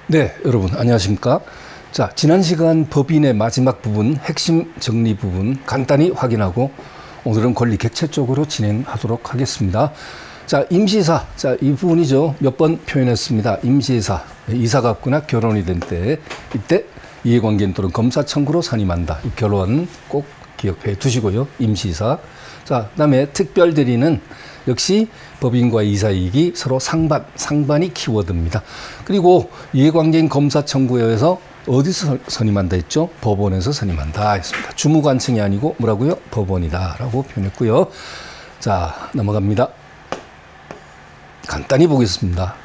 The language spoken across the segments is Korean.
네, 여러분 안녕하십니까? 자, 지난 시간 법인의 마지막 부분, 핵심 정리 부분 간단히 확인하고 오늘은 권리 객체 쪽으로 진행하도록 하겠습니다. 자, 임시이사. 자, 이 부분이죠. 몇 번 표현했습니다. 임시이사. 이사가 없거나 결혼이 된 때, 이때 이해관계인 또는 검사 청구로 선임한다. 이 결혼 꼭 기억해 두시고요. 임시이사. 자, 그다음에 특별대리는 역시 법인과 이사 이익이 서로 상반이 키워드입니다. 그리고 이해관계인 검사 청구에 의해서 어디서 선임한다 했죠? 법원에서 선임한다 했습니다. 주무관청이 아니고 뭐라고요? 법원이다라고 표현했고요. 자, 넘어갑니다. 간단히 보겠습니다.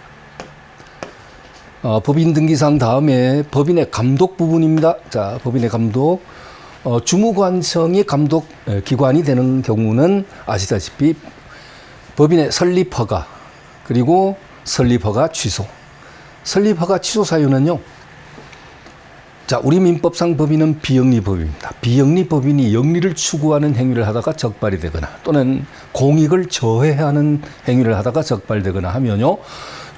법인 등기상 다음에 법인의 감독 부분입니다. 자, 법인의 감독. 주무관청이 감독 기관이 되는 경우는 아시다시피 법인의 설립허가, 그리고 설립허가 취소. 설립허가 취소 사유는요. 자, 우리 민법상 법인은 비영리법인입니다. 비영리법인이 영리를 추구하는 행위를 하다가 적발이 되거나 또는 공익을 저해하는 행위를 하다가 적발되거나 하면요.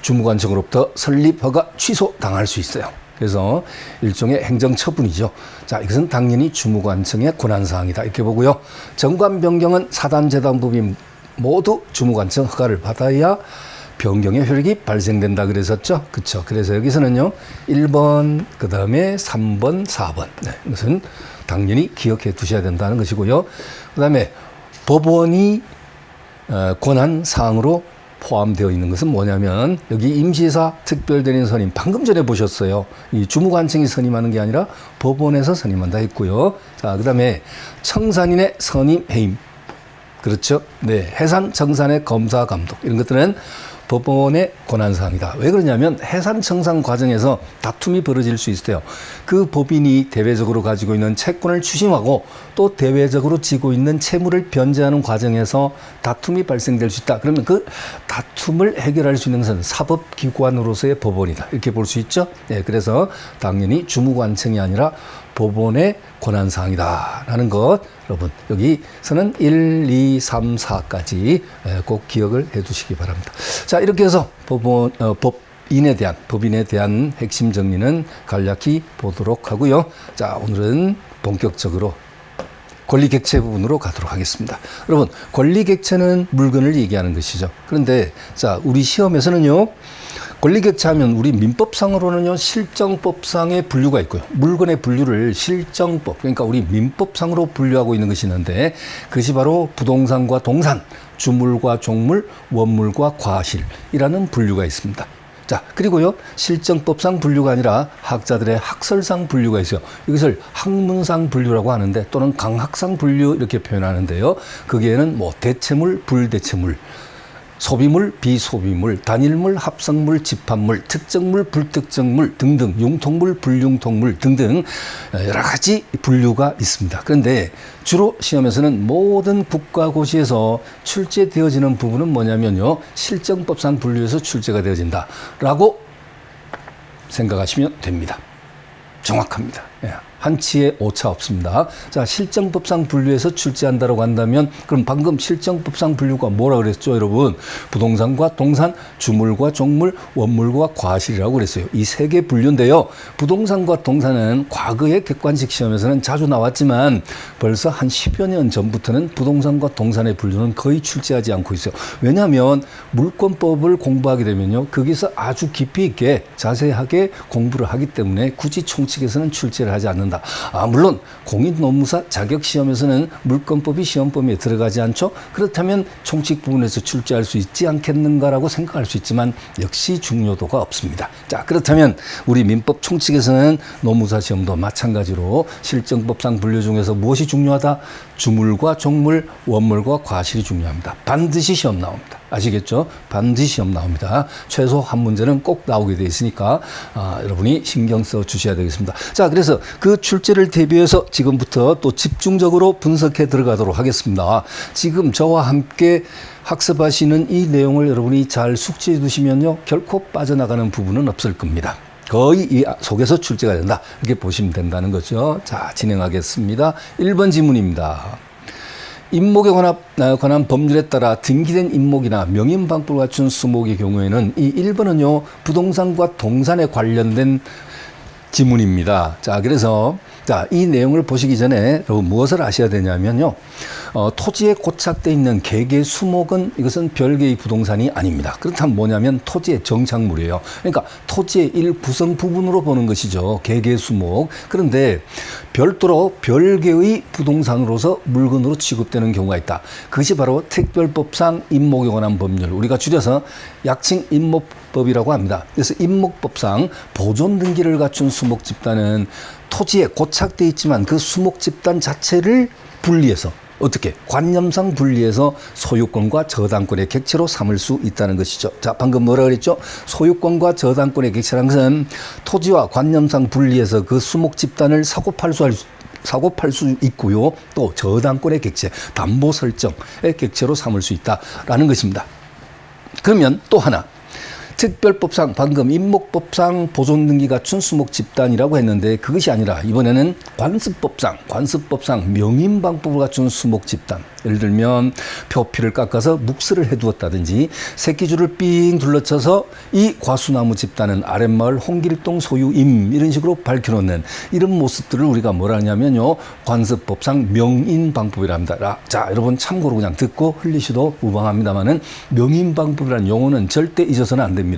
주무관청으로부터 설립허가 취소 당할 수 있어요. 그래서 일종의 행정처분이죠. 자, 이것은 당연히 주무관청의 권한사항이다. 이렇게 보고요. 정관 변경은 사단재단법인 모두 주무관청 허가를 받아야 변경의 효력이 발생된다 그랬었죠. 그렇죠. 그래서 여기서는요. 1번, 그 다음에 3번, 4번. 네, 이것은 당연히 기억해 두셔야 된다는 것이고요. 그 다음에 법원이 권한사항으로 포함되어 있는 것은 뭐냐면 여기 임시이사 특별대리인 선임 방금 전에 보셨어요. 이 주무관청이 선임하는 게 아니라 법원에서 선임한다 했고요. 자, 그 다음에 청산인의 선임 해임. 그렇죠. 네. 해산, 청산의 검사, 감독. 이런 것들은 법원의 권한사항이다. 왜 그러냐면 해산, 청산 과정에서 다툼이 벌어질 수 있어요. 그 법인이 대외적으로 가지고 있는 채권을 추심하고 또 대외적으로 지고 있는 채무를 변제하는 과정에서 다툼이 발생될 수 있다. 그러면 그 다툼을 해결할 수 있는 것은 사법기관으로서의 법원이다. 이렇게 볼 수 있죠. 네. 그래서 당연히 주무관청이 아니라 법원의 권한사항이다라는 것 여러분 여기서는 1, 2, 3, 4까지 꼭 기억을 해 두시기 바랍니다. 자, 이렇게 해서 법인에 대한 핵심 정리는 간략히 보도록 하고요. 자, 오늘은 본격적으로 권리객체 부분으로 가도록 하겠습니다. 여러분, 권리객체는 물건을 얘기하는 것이죠. 그런데 자, 우리 시험에서는요. 권리객체하면 우리 민법상으로는요 실정법상의 분류가 있고요. 물건의 분류를 실정법, 그러니까 우리 민법상으로 분류하고 있는 것이 있는데 그것이 바로 부동산과 동산, 주물과 종물, 원물과 과실이라는 분류가 있습니다. 자, 그리고요 실정법상 분류가 아니라 학자들의 학설상 분류가 있어요. 이것을 학문상 분류라고 하는데 또는 강학상 분류 이렇게 표현하는데요. 거기에는 뭐 대체물, 불대체물, 소비물, 비소비물, 단일물, 합성물, 집합물, 특정물, 불특정물 등등, 융통물, 불융통물 등등 여러 가지 분류가 있습니다. 그런데 주로 시험에서는 모든 국가고시에서 출제되어지는 부분은 뭐냐면요. 실정법상 분류해서 출제가 되어진다라고 생각하시면 됩니다. 정확합니다. 한치의 오차 없습니다. 자, 실정법상 분류해서 출제한다고 한다면 그럼 방금 실정법상 분류가 뭐라 그랬죠, 여러분? 부동산과 동산, 주물과 종물, 원물과 과실이라고 그랬어요. 이 세 개 분류인데요. 부동산과 동산은 과거의 객관식 시험에서는 자주 나왔지만 벌써 한 10여 년 전부터는 부동산과 동산의 분류는 거의 출제하지 않고 있어요. 왜냐하면 물권법을 공부하게 되면요. 거기서 아주 깊이 있게 자세하게 공부를 하기 때문에 굳이 총칙에서는 출제를 하지 않는다. 물론 공인노무사 자격시험에서는 물권법이 시험범위에 들어가지 않죠. 그렇다면 총칙 부분에서 출제할 수 있지 않겠는가라고 생각할 수 있지만 역시 중요도가 없습니다. 자, 그렇다면 우리 민법 총칙에서는 노무사 시험도 마찬가지로 실정법상 분류 중에서 무엇이 중요하다? 주물과 종물, 원물과 과실이 중요합니다. 반드시 시험 나옵니다. 아시겠죠? 반드시 시험 나옵니다. 최소 한 문제는 꼭 나오게 돼 있으니까 여러분이 신경 써 주셔야 되겠습니다. 자, 그래서 그 출제를 대비해서 지금부터 또 집중적으로 분석해 들어가도록 하겠습니다. 지금 저와 함께 학습하시는 이 내용을 여러분이 잘 숙지해 두시면요. 결코 빠져나가는 부분은 없을 겁니다. 거의 이 속에서 출제가 된다. 이렇게 보시면 된다는 거죠. 자, 진행하겠습니다. 1번 지문입니다. 임목에 관한 법률에 따라 등기된 임목이나 명인방법을 갖춘 수목의 경우에는 이 1번은요, 부동산과 동산에 관련된 지문입니다. 자, 그래서 이 내용을 보시기 전에 여러분 무엇을 아셔야 되냐면요. 토지에 고착되어 있는 개개 수목은 이것은 별개의 부동산이 아닙니다. 그렇다면 뭐냐면 토지의 정착물이에요. 그러니까 토지의 일부성 부분으로 보는 것이죠. 개개 수목. 그런데 별도로 별개의 부동산으로서 물건으로 취급되는 경우가 있다. 그것이 바로 특별법상 임목에 관한 법률, 우리가 줄여서 약칭 임목법이라고 합니다. 그래서 임목법상 보존 등기를 갖춘 수목 집단은 토지에 고착되어 있지만 그 수목 집단 자체를 분리해서 어떻게 관념상 분리해서 소유권과 저당권의 객체로 삼을 수 있다는 것이죠. 자, 방금 뭐라 그랬죠? 소유권과 저당권의 객체란 것은 토지와 관념상 분리해서 그 수목 집단을 사고 팔 수 있고요. 또 저당권의 객체, 담보 설정의 객체로 삼을 수 있다라는 것입니다. 그러면 또 하나, 특별법상 방금 임목법상 보존 등기 갖춘 수목 집단이라고 했는데 그것이 아니라 이번에는 관습법상 명인방법을 갖춘 수목 집단. 예를 들면 표피를 깎아서 묵스를 해두었다든지 새끼줄을 삥 둘러쳐서 이 과수나무 집단은 아랫마을 홍길동 소유임 이런 식으로 밝혀놓는 이런 모습들을 우리가 뭐라 하냐면요, 관습법상 명인방법이랍니다. 자, 여러분 참고로 그냥 듣고 흘리셔도 무방합니다만은 명인방법이라는 용어는 절대 잊어서는 안 됩니다.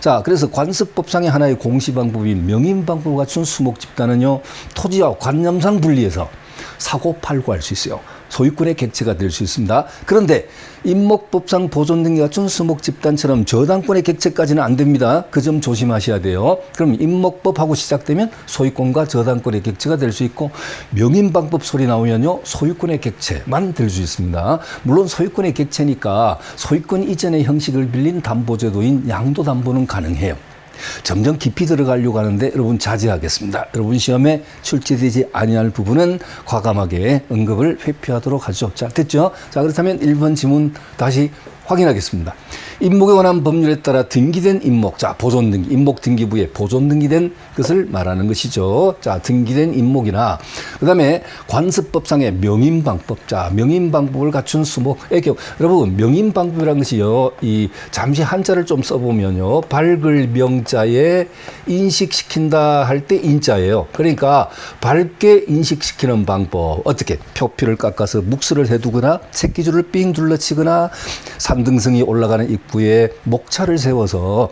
자, 그래서 관습법상의 하나의 공시방법인 명인방법을 갖춘 수목 집단은요, 토지와 관념상 분리해서 사고 팔고 할 수 있어요. 소유권의 객체가 될 수 있습니다. 그런데 임목법상 보존 등기 갖춘 수목 집단처럼 저당권의 객체까지는 안 됩니다. 그 점 조심하셔야 돼요. 그럼 임목법하고 시작되면 소유권과 저당권의 객체가 될 수 있고, 명인방법 소리 나오면요, 소유권의 객체만 될 수 있습니다. 물론 소유권의 객체니까 소유권 이전의 형식을 빌린 담보제도인 양도담보는 가능해요. 점점 깊이 들어가려고 하는데 여러분 자제하겠습니다. 여러분 시험에 출제되지 아니할 부분은 과감하게 언급을 회피하도록 하죠. 자, 됐죠? 자, 그렇다면 1번 지문 다시 확인하겠습니다. 임목에 관한 법률에 따라 등기된 임목, 자, 보존 등기, 임목 등기부에 보존 등기된 것을 말하는 것이죠. 자, 등기된 임목이나, 그 다음에 관습법상의 명인방법, 자, 명인방법을 갖춘 수목의 경우, 여러분, 명인방법이라는 것이요, 잠시 한자를 좀 써보면요, 밝을 명자에 인식시킨다 할 때 인자예요. 그러니까, 밝게 인식시키는 방법, 어떻게? 표피를 깎아서 묵스를 해두거나, 새끼줄을 삥 둘러치거나, 산등성이 올라가는 입구에 목차를 세워서,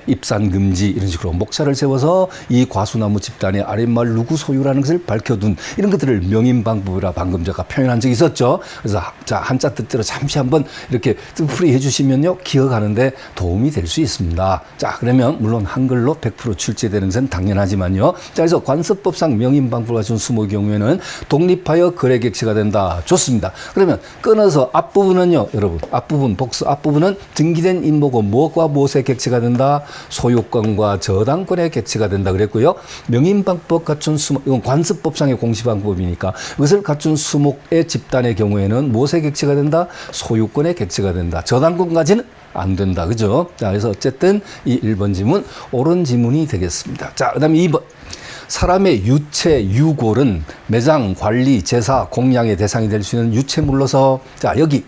입산 금지 이런 식으로 목차를 세워서 이 과수나무 집단의 아랫마을 누구 소유라는 것을 밝혀둔 이런 것들을 명인방법이라 방금 제가 표현한 적이 있었죠. 그래서 자, 한자 뜻대로 잠시 한번 이렇게 뜻풀이 해주시면요, 기억하는데 도움이 될 수 있습니다. 자, 그러면 물론 한글로 100% 출제되는 것은 당연하지만요. 자, 그래서 관습법상 명인방법을 가진 수목의 경우에는 독립하여 거래객체가 된다. 좋습니다. 그러면 끊어서 앞부분은요, 여러분, 앞부분 복수 앞부분은 등기된 임목은 무엇과 무엇의 객체가 된다? 소유권과 저당권의 객체가 된다 그랬고요. 명인방법 갖춘 수목, 이건 관습법상의 공시방법이니까 이것을 갖춘 수목의 집단의 경우에는 무엇의 객체가 된다? 소유권의 객체가 된다. 저당권까지는 안 된다. 그죠? 자, 그래서 어쨌든 이 1번 지문 옳은 지문이 되겠습니다. 자, 그 다음에 2번. 사람의 유체, 유골은 매장, 관리, 제사, 공양의 대상이 될 수 있는 유체물로서, 자, 여기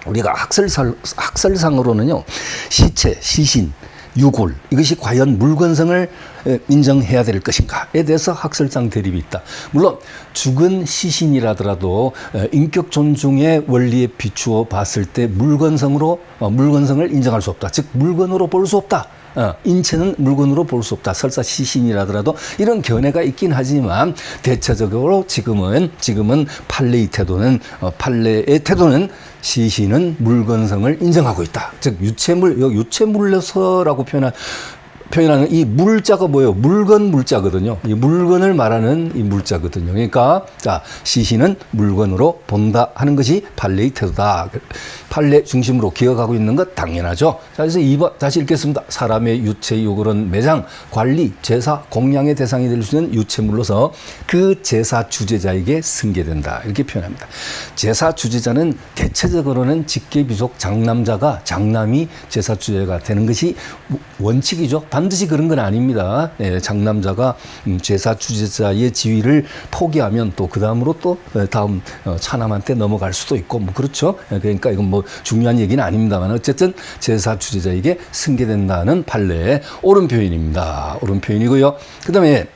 우리가 학설상으로는요, 시체, 시신, 유골, 이것이 과연 물건성을 인정해야 될 것인가에 대해서 학설상 대립이 있다. 물론 죽은 시신이라더라도 인격 존중의 원리에 비추어 봤을 때 물건성을 인정할 수 없다. 즉 물건으로 볼 수 없다. 인체는 물건으로 볼 수 없다. 설사 시신이라더라도 이런 견해가 있긴 하지만 대체적으로 지금은 판례의 태도는 시신은 물건성을 인정하고 있다. 즉 유체물로서라고 표현하는 이 물자가 뭐예요? 물자거든요. 이 물건을 말하는 이 물자거든요. 그러니까 자, 시신은 물건으로 본다 하는 것이 판례의 태도다. 판례 중심으로 기억하고 있는 것 당연하죠. 자, 그래서 2번 다시 읽겠습니다. 사람의 유체 유골은 매장, 관리, 제사, 공양의 대상이 될 수 있는 유체물로서 그 제사 주제자에게 승계된다. 이렇게 표현합니다. 제사 주제자는 대체적으로는 직계비속 장남이 제사 주제가 되는 것이 원칙이죠. 반드시 그런 건 아닙니다. 예, 장남자가 제사 주제자의 지위를 포기하면 또 그 다음으로 또 다음 차남한테 넘어갈 수도 있고 뭐 그렇죠. 예, 그러니까 이건 뭐 중요한 얘기는 아닙니다만 어쨌든 제사 주제자에게 승계된다는 판례 옳은 표현입니다. 옳은 표현이고요. 그다음에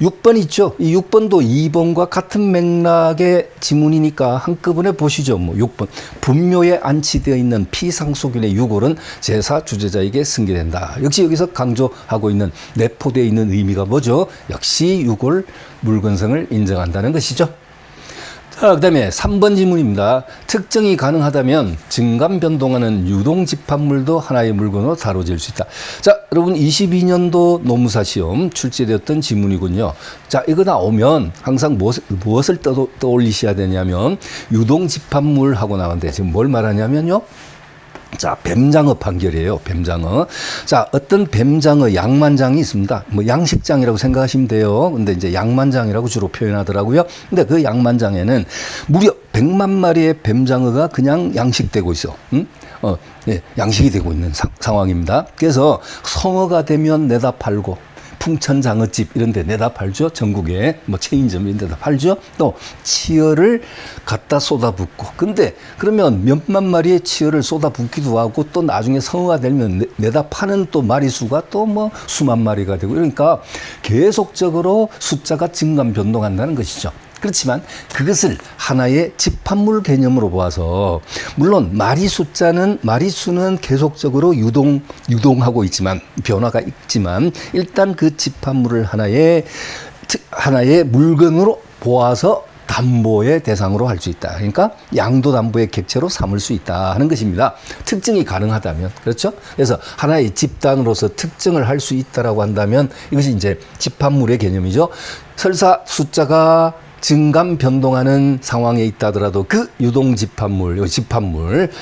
6번 있죠. 이 6번도 2번과 같은 맥락의 지문이니까 한꺼번에 보시죠. 뭐 6번 분묘에 안치되어 있는 피상속인의 유골은 제사 주제자에게 승계된다. 역시 여기서 강조하고 있는 내포되어 있는 의미가 뭐죠? 역시 유골 물건성을 인정한다는 것이죠. 자, 그다음에 3번 지문입니다. 특정이 가능하다면 증감 변동하는 유동 집합물도 하나의 물건으로 다뤄질 수 있다. 자, 여러분 22년도 노무사 시험 출제되었던 지문이군요. 자, 이거 나오면 항상 무엇을 떠올리셔야 되냐면 유동 집합물 하고 나오는데 지금 뭘 말하냐면요. 자, 뱀장어 판결이에요. 뱀장어. 자, 어떤 뱀장어 양만장이 있습니다. 뭐 양식장이라고 생각하시면 돼요. 근데 이제 양만장이라고 주로 표현하더라고요. 근데 그 양만장에는 무려 100만 마리의 뱀장어가 그냥 양식되고 있어. 예, 양식이 되고 있는 상황입니다. 그래서 성어가 되면 내다 팔고 풍천장어집 이런 데 내다 팔죠. 전국에 뭐 체인점 이런 데다 팔죠. 또 치어를 갖다 쏟아붓고 근데 그러면 몇만 마리의 치어를 쏟아붓기도 하고 또 나중에 성어가 되면 내다 파는 또 마리수가 또 뭐 수만 마리가 되고 그러니까 계속적으로 숫자가 증감 변동한다는 것이죠. 그렇지만 그것을 하나의 집합물 개념으로 보아서 물론 마리수는 계속적으로 유동하고 있지만 변화가 있지만 일단 그 집합물을 하나의 물건으로 보아서 담보의 대상으로 할 수 있다. 그러니까 양도담보의 객체로 삼을 수 있다 하는 것입니다. 특징이 가능하다면 그렇죠? 그래서 하나의 집단으로서 특정을 할 수 있다라고 한다면 이것이 이제 집합물의 개념이죠. 설사 숫자가 증감 변동하는 상황에 있다 하더라도 그 유동 집합물,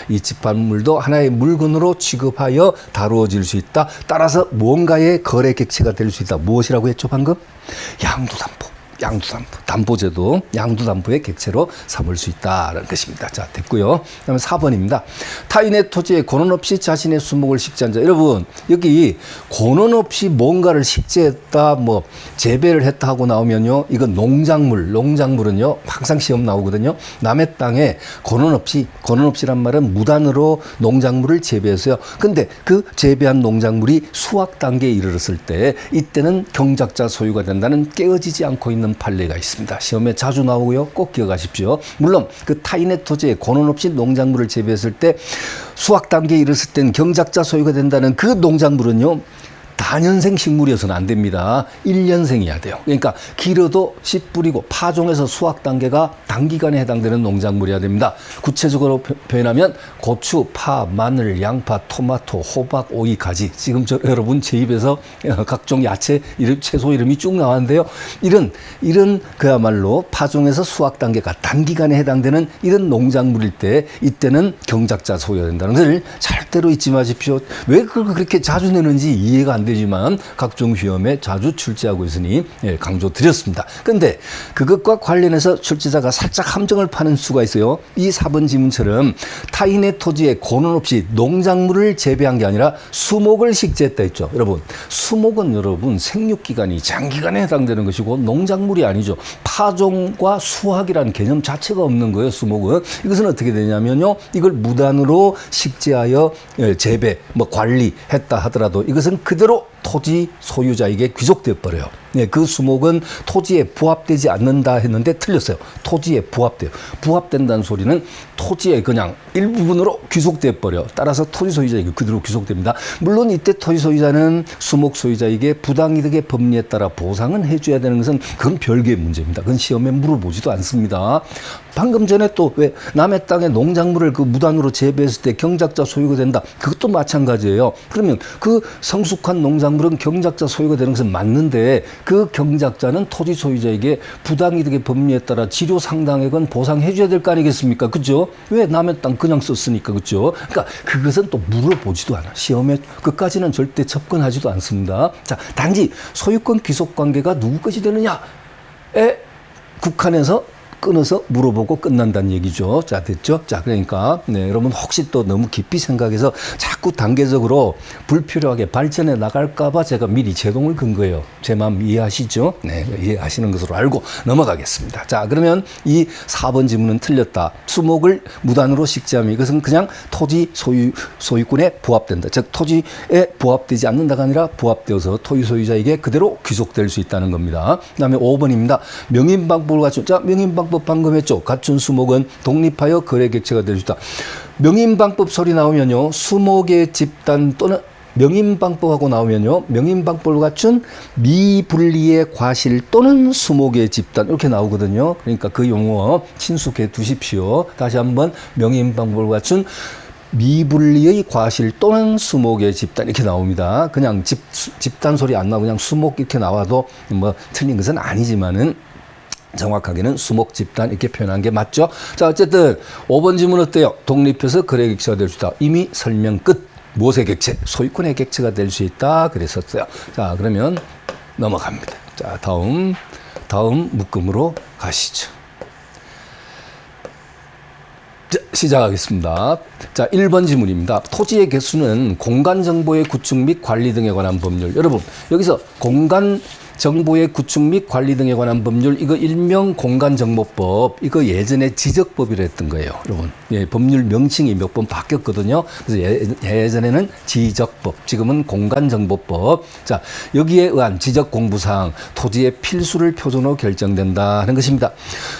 이 집합물도 하나의 물건으로 취급하여 다루어질 수 있다. 따라서 무언가의 거래 객체가 될 수 있다. 무엇이라고 했죠, 방금? 양도담보. 담보제도, 양도담보의 객체로 삼을 수 있다는 것입니다. 자, 됐고요. 그다음에 4번입니다. 타인의 토지에 권한 없이 자신의 수목을 식재한 자. 여러분, 여기 권한 없이 뭔가를 식재했다, 뭐 재배를 했다 하고 나오면요, 이건 농작물은요, 항상 시험 나오거든요. 남의 땅에 권한 없이란 말은 무단으로 농작물을 재배해서요. 근데 그 재배한 농작물이 수확 단계에 이르렀을 때, 이때는 경작자 소유가 된다는 깨어지지 않고 있는 판례가 있습니다. 시험에 자주 나오고요. 꼭 기억하십시오. 물론 그 타인의 토지에 권한 없이 농작물을 재배했을 때 수확 단계에 이르렀을 때는 경작자 소유가 된다는 그 농작물은요. 다년생 식물이어서는 안 됩니다. 1년생이어야 돼요. 그러니까 길어도 씨 뿌리고 파종에서 수확 단계가 단기간에 해당되는 농작물이어야 됩니다. 구체적으로 표현하면 고추, 파, 마늘, 양파, 토마토, 호박, 오이, 가지. 지금 여러분 제 입에서 각종 야채 채소 이름이 쭉 나왔는데요. 이런 그야말로 파종에서 수확 단계가 단기간에 해당되는 이런 농작물일 때 이때는 경작자 소유가 된다는 것을 절대로 잊지 마십시오. 왜 그걸 그렇게 자주 내는지 이해가 안 되지만 각종 시험에 자주 출제하고 있으니 강조드렸습니다. 그런데 그것과 관련해서 출제자가 살짝 함정을 파는 수가 있어요. 이 4번 지문처럼 타인의 토지에 권한 없이 농작물을 재배한 게 아니라 수목을 식재했다 했죠. 여러분, 수목은 여러분 생육기간이 장기간에 해당되는 것이고 농작물이 아니죠. 파종과 수확이라는 개념 자체가 없는 거예요. 수목은. 이것은 어떻게 되냐면요. 이걸 무단으로 식재하여 재배, 관리했다 하더라도 이것은 그대로 토지 소유자에게 귀속되어 버려요. 그 수목은 토지에 부합되지 않는다 했는데 틀렸어요. 토지에 부합돼요. 부합된다는 소리는 토지의 그냥 일부분으로 귀속되어 버려. 따라서 토지 소유자에게 그대로 귀속됩니다. 물론 이때 토지 소유자는 수목 소유자에게 부당이득의 법리에 따라 보상은 해줘야 되는 것은 그건 별개의 문제입니다. 그건 시험에 물어보지도 않습니다. 방금 전에 또 왜 남의 땅에 농작물을 그 무단으로 재배했을 때 경작자 소유가 된다. 그것도 마찬가지예요. 그러면 그 성숙한 농작물은 경작자 소유가 되는 것은 맞는데 그 경작자는 토지 소유자에게 부당이득의 법리에 따라 지료 상당액은 보상해 줘야 될 거 아니겠습니까? 그죠? 왜 남의 땅 그냥 썼으니까. 그죠? 그러니까 그것은 또 물어보지도 않아. 시험에 끝까지는 절대 접근하지도 않습니다. 자, 단지 소유권 귀속 관계가 누구 것이 되느냐에 국한해서 끊어서 물어보고 끝난다는 얘기죠. 자, 됐죠? 자, 그러니까 네, 여러분 혹시 또 너무 깊이 생각해서 자꾸 단계적으로 불필요하게 발전해 나갈까봐 제가 미리 제동을 건 거예요. 제 마음 이해하시죠? 네, 이해하시는 것으로 알고 넘어가겠습니다. 자, 그러면 이 4번 지문은 틀렸다. 수목을 무단으로 식재하면 이것은 그냥 토지 소유권에 부합된다. 즉 토지에 부합되지 않는다가 아니라 부합되어서 토지 소유자에게 그대로 귀속될 수 있다는 겁니다. 그다음에 5번입니다. 명인방법을 갖춘, 자, 명인방법 방금 했죠. 갖춘 수목은 독립하여 거래 객체가 될 수 있다. 명인방법 소리 나오면요, 수목의 집단 또는 명인방법하고 나오면요, 명인방법을 갖춘 미분리의 과실 또는 수목의 집단 이렇게 나오거든요. 그러니까 그 용어 친숙해 두십시오. 다시 한번 명인방법을 갖춘 미분리의 과실 또는 수목의 집단 이렇게 나옵니다. 그냥 집단 소리 안 나오고 그냥 수목 이렇게 나와도 뭐 틀린 것은 아니지만은 정확하게는 수목 집단 이렇게 표현한 게 맞죠. 자, 어쨌든 5번 질문 어때요? 독립해서 거래 객체가 될 수 있다. 이미 설명 끝. 무엇의 객체? 소유권의 객체가 될 수 있다 그랬었어요. 자, 그러면 넘어갑니다. 자, 다음 묶음으로 가시죠. 자, 시작하겠습니다. 자, 1번 지문입니다. 토지의 개수는 공간정보의 구축 및 관리 등에 관한 법률. 여러분, 여기서 공간정보의 구축 및 관리 등에 관한 법률, 이거 일명 공간정보법, 이거 예전에 지적법이라 했던 거예요. 여러분, 예, 법률 명칭이 몇 번 바뀌었거든요. 그래서 예전에는 지적법, 지금은 공간정보법. 자, 여기에 의한 지적공부사항, 토지의 필수를 표준으로 결정된다 하는 것입니다.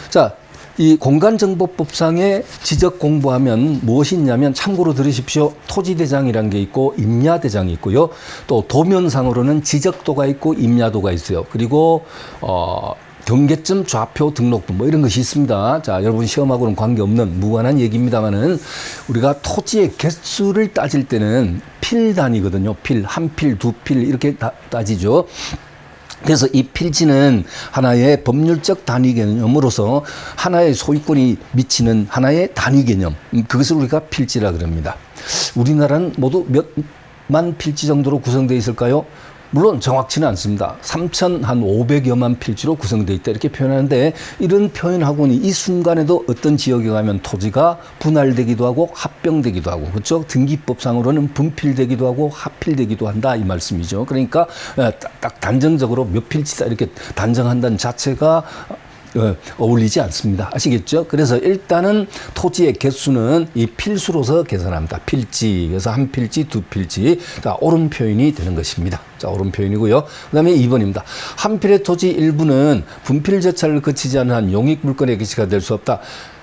자, 이 공간정보법상의 지적 공부하면 무엇이 있냐면 참고로 들으십시오. 토지대장이라는 게 있고 임야대장이 있고요. 또 도면상으로는 지적도가 있고 임야도가 있어요. 그리고 경계점 좌표 등록부 뭐 이런 것이 있습니다. 자, 여러분 시험하고는 관계없는 무관한 얘기입니다만은 우리가 토지의 개수를 따질 때는 필 단위거든요. 필, 한 필, 두 필 이렇게 따지죠. 그래서 이 필지는 하나의 법률적 단위 개념으로서 하나의 소유권이 미치는 하나의 단위 개념, 그것을 우리가 필지라 그럽니다. 우리나라는 모두 몇만 필지 정도로 구성되어 있을까요? 물론 정확치는 않습니다. 3,500여만 필지로 구성되어 있다 이렇게 표현하는데, 이런 표현하고는 이 순간에도 어떤 지역에 가면 토지가 분할되기도 하고 합병되기도 하고, 그렇죠? 등기법상으로는 분필되기도 하고 합필되기도 한다 이 말씀이죠. 그러니까 딱 단정적으로 몇 필지다 이렇게 단정한다는 자체가 어울리지 않습니다. 아시겠죠? 그래서 일단은 토지의 개수는 이 필수로서 계산합니다. 필지, 그래서 한 필지, 두 필지. 자, 옳은 표현이 되는 것입니다. 자, 옳은 표현이고요. 그 다음에 2번입니다. 한 필의 토지 일부는 분필 절차를 거치지 않은 한 용익물권의 개시가 될 수 없다.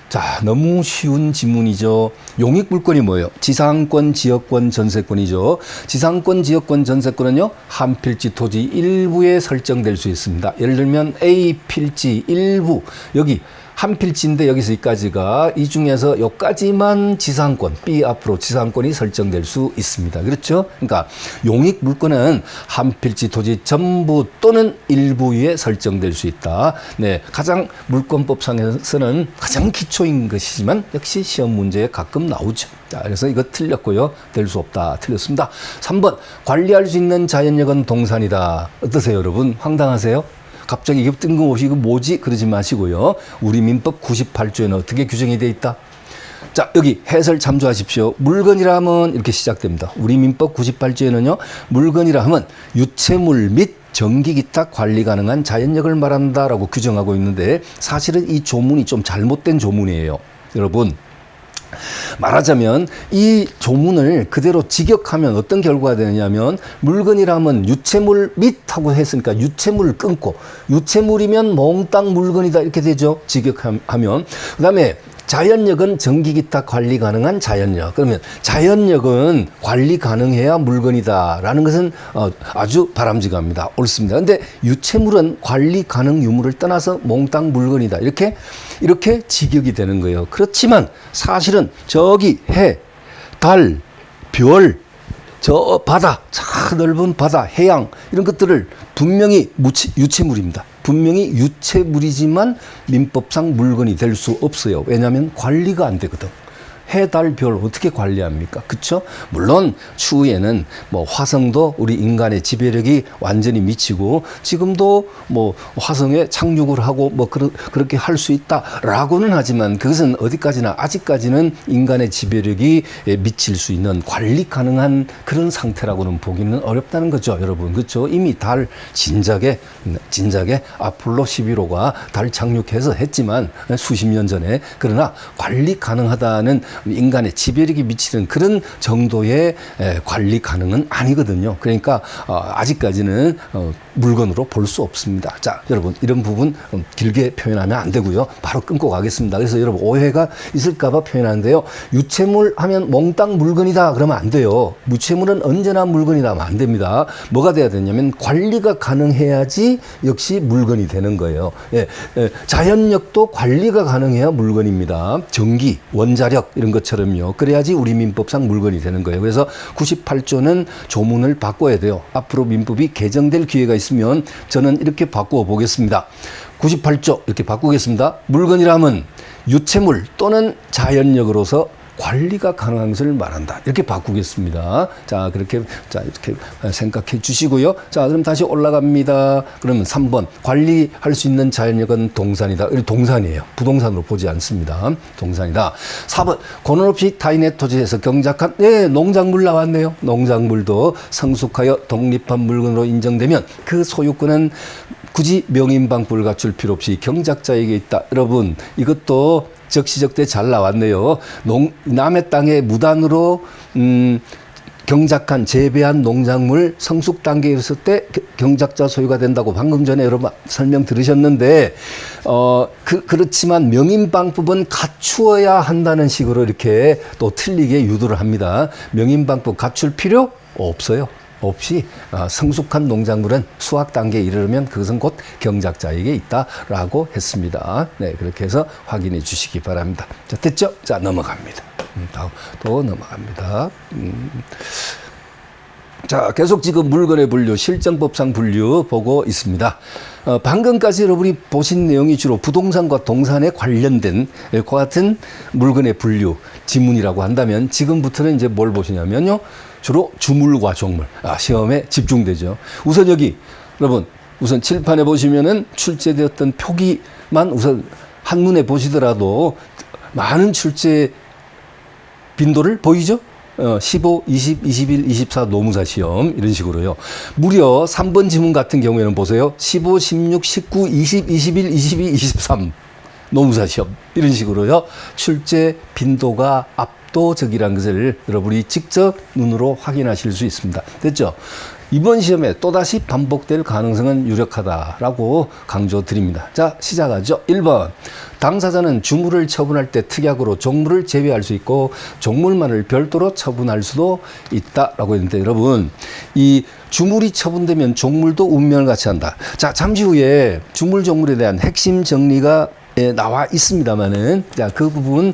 자, 너무 쉬운 지문이죠. 용익물권이 뭐예요? 지상권, 지역권, 전세권이죠. 지상권, 지역권, 전세권은요, 한 필지 토지 일부에 설정될 수 있습니다. 예를 들면 A 필지 일부, 여기 한 필지인데 여기서 여기까지가, 이 중에서 여기까지만 지상권, B 앞으로 지상권이 설정될 수 있습니다. 그렇죠? 그러니까 용익 물권은 한 필지 토지 전부 또는 일부 위에 설정될 수 있다. 네, 가장 물권법상에서는 가장 기초인 것이지만 역시 시험 문제에 가끔 나오죠. 자, 그래서 이거 틀렸고요. 될 수 없다. 틀렸습니다. 3번, 관리할 수 있는 자연력은 동산이다. 어떠세요, 여러분? 황당하세요? 갑자기 이게 뜬금없이 이거 뭐지? 그러지 마시고요. 우리 민법 98조에는 어떻게 규정이 되어 있다? 자, 여기 해설 참조하십시오. 물건이라 하면 이렇게 시작됩니다. 우리 민법 98조에는요, 물건이라 하면 유체물 및 전기 기타 관리 가능한 자연력을 말한다라고 규정하고 있는데, 사실은 이 조문이 좀 잘못된 조문이에요. 여러분, 말하자면 이 조문을 그대로 직역하면 어떤 결과가 되느냐면, 물건이라면 유체물 및 하고 했으니까 유체물을 끊고 유체물이면 몽땅 물건이다 이렇게 되죠. 직역하면. 그 다음에 자연력은 전기 기타 관리 가능한 자연력. 그러면 자연력은 관리 가능해야 물건이다라는 것은 아주 바람직합니다. 옳습니다. 근데 유체물은 관리 가능 유무를 떠나서 몽땅 물건이다. 이렇게 직역이 되는 거예요. 그렇지만 사실은 저기 해, 달, 별, 저 바다, 참 넓은 바다, 해양 이런 것들을 분명히 유체물입니다. 분명히 유체물이지만 민법상 물건이 될 수 없어요. 왜냐하면 관리가 안 되거든. 해, 달, 별 어떻게 관리합니까? 그쵸? 물론 추후에는 뭐 화성도 우리 인간의 지배력이 완전히 미치고 지금도 뭐 화성에 착륙을 하고 뭐 그렇게 할 수 있다라고는 하지만 그것은 어디까지나 아직까지는 인간의 지배력이 미칠 수 있는 관리 가능한 그런 상태라고는 보기는 어렵다는 거죠, 여러분. 그렇죠? 이미 달 진작에 아폴로 11호가 달 착륙해서 했지만 수십 년 전에, 그러나 관리 가능하다는 인간의 지배력이 미치는 그런 정도의 관리 가능은 아니거든요. 그러니까 아직까지는 물건으로 볼 수 없습니다. 자, 여러분, 이런 부분 길게 표현하면 안 되고요. 바로 끊고 가겠습니다. 그래서 여러분 오해가 있을까봐 표현하는데요. 유체물 하면 몽땅 물건이다 그러면 안 돼요. 유체물은 언제나 물건이다 하면 안 됩니다. 뭐가 돼야 되냐면 관리가 가능해야지 역시 물건이 되는 거예요. 자연력도 관리가 가능해야 물건입니다. 전기, 원자력 이런 것처럼요. 그래야지 우리 민법상 물건이 되는 거예요. 그래서 98조는 조문을 바꿔야 돼요. 앞으로 민법이 개정될 기회가 있으면 저는 이렇게 바꾸어 보겠습니다. 98조 이렇게 바꾸겠습니다. 물건이라면 유체물 또는 자연력으로서 관리가 가능한 것을 말한다. 이렇게 바꾸겠습니다. 자, 이렇게 생각해 주시고요. 자, 그럼 다시 올라갑니다. 그러면 3번. 관리할 수 있는 자연력은 동산이다. 동산이에요. 부동산으로 보지 않습니다. 동산이다. 4번. 권한 없이 타인의 토지에서 경작한, 농작물 나왔네요. 농작물도 성숙하여 독립한 물건으로 인정되면 그 소유권은 굳이 명인방법을 갖출 필요 없이 경작자에게 있다. 여러분, 이것도 적시적대 잘 나왔네요. 남의 땅에 무단으로 경작한 재배한 농작물 성숙 단계에 있을 때 경작자 소유가 된다고 방금 전에 여러분 설명 들으셨는데 그렇지만 명인방법은 갖추어야 한다는 식으로 이렇게 또 틀리게 유도를 합니다. 명인방법 갖출 필요 없어요. 없이 성숙한 농작물은 수확 단계에 이르르면 그것은 곧 경작자에게 있다라고 했습니다. 네, 그렇게 해서 확인해 주시기 바랍니다. 자, 됐죠? 자, 넘어갑니다. 다음 또 넘어갑니다. 자, 계속 지금 물건의 분류, 실정법상 분류 보고 있습니다. 방금까지 여러분이 보신 내용이 주로 부동산과 동산에 관련된 그 같은 물건의 분류, 지문이라고 한다면 지금부터는 이제 뭘 보시냐면요. 주로 주물과 종물, 시험에 집중되죠. 우선 여기, 여러분, 우선 칠판에 보시면은 출제되었던 표기만 우선 한눈에 보시더라도 많은 출제 빈도를 보이죠? 15, 20, 21, 24 노무사 시험 이런 식으로요. 무려 3번 지문 같은 경우에는 보세요. 15, 16, 19, 20, 21, 22, 23 노무사 시험 이런 식으로요. 출제 빈도가 압도적이라는 것을 여러분이 직접 눈으로 확인하실 수 있습니다. 됐죠? 이번 시험에 또다시 반복될 가능성은 유력하다라고 강조드립니다. 자, 시작하죠. 1번. 당사자는 주물을 처분할 때 특약으로 종물을 제외할 수 있고 종물만을 별도로 처분할 수도 있다라고 했는데, 여러분, 이 주물이 처분되면 종물도 운명을 같이 한다. 자, 잠시 후에 주물 종물에 대한 핵심 정리가 나와 있습니다만은, 자, 그 부분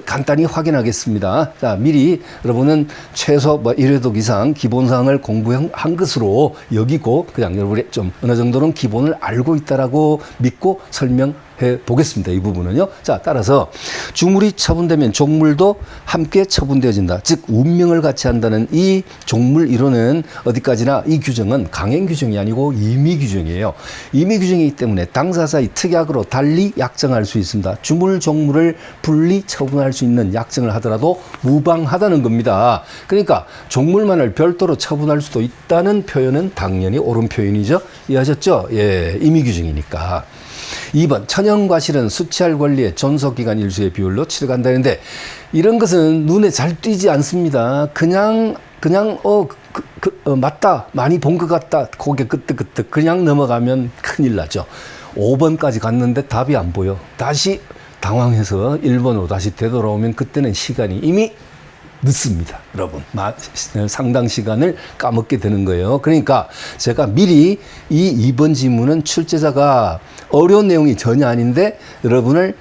간단히 확인하겠습니다. 자, 미리 여러분은 최소 1회독 이상 기본사항을 공부한 것으로 여기고 그냥 여러분이 좀 어느 정도는 기본을 알고 있다라고 믿고 설명해 보겠습니다. 이 부분은요. 자, 따라서 주물이 처분되면 종물도 함께 처분되어진다. 즉 운명을 같이 한다는 이 종물 이론은 어디까지나 이 규정은 강행 규정이 아니고 임의 규정이에요. 임의 규정이기 때문에 당사자의 특약으로 달리 약정할 수 있습니다. 주물 종물을 분리 처분할 수 있는 약정을 하더라도 무방하다는 겁니다. 그러니까 종물만을 별도로 처분할 수도 있다는 표현은 당연히 옳은 표현이죠. 이해하셨죠? 예, 임의 규정이니까. 2번, 천연과실은 수치할 권리의 존속기간 일수의 비율로 치러간다는데, 이런 것은 눈에 잘 띄지 않습니다. 그냥 맞다, 많이 본 것 같다, 고개 끄덕끄덕 그냥 넘어가면 큰일 나죠. 5번까지 갔는데 답이 안 보여. 다시 당황해서 1번으로 다시 되돌아오면 그때는 시간이 이미 늦습니다. 여러분, 상당 시간을 까먹게 되는 거예요. 그러니까 제가 미리 이 2번 지문은 출제자가 어려운 내용이 전혀 아닌데 여러분을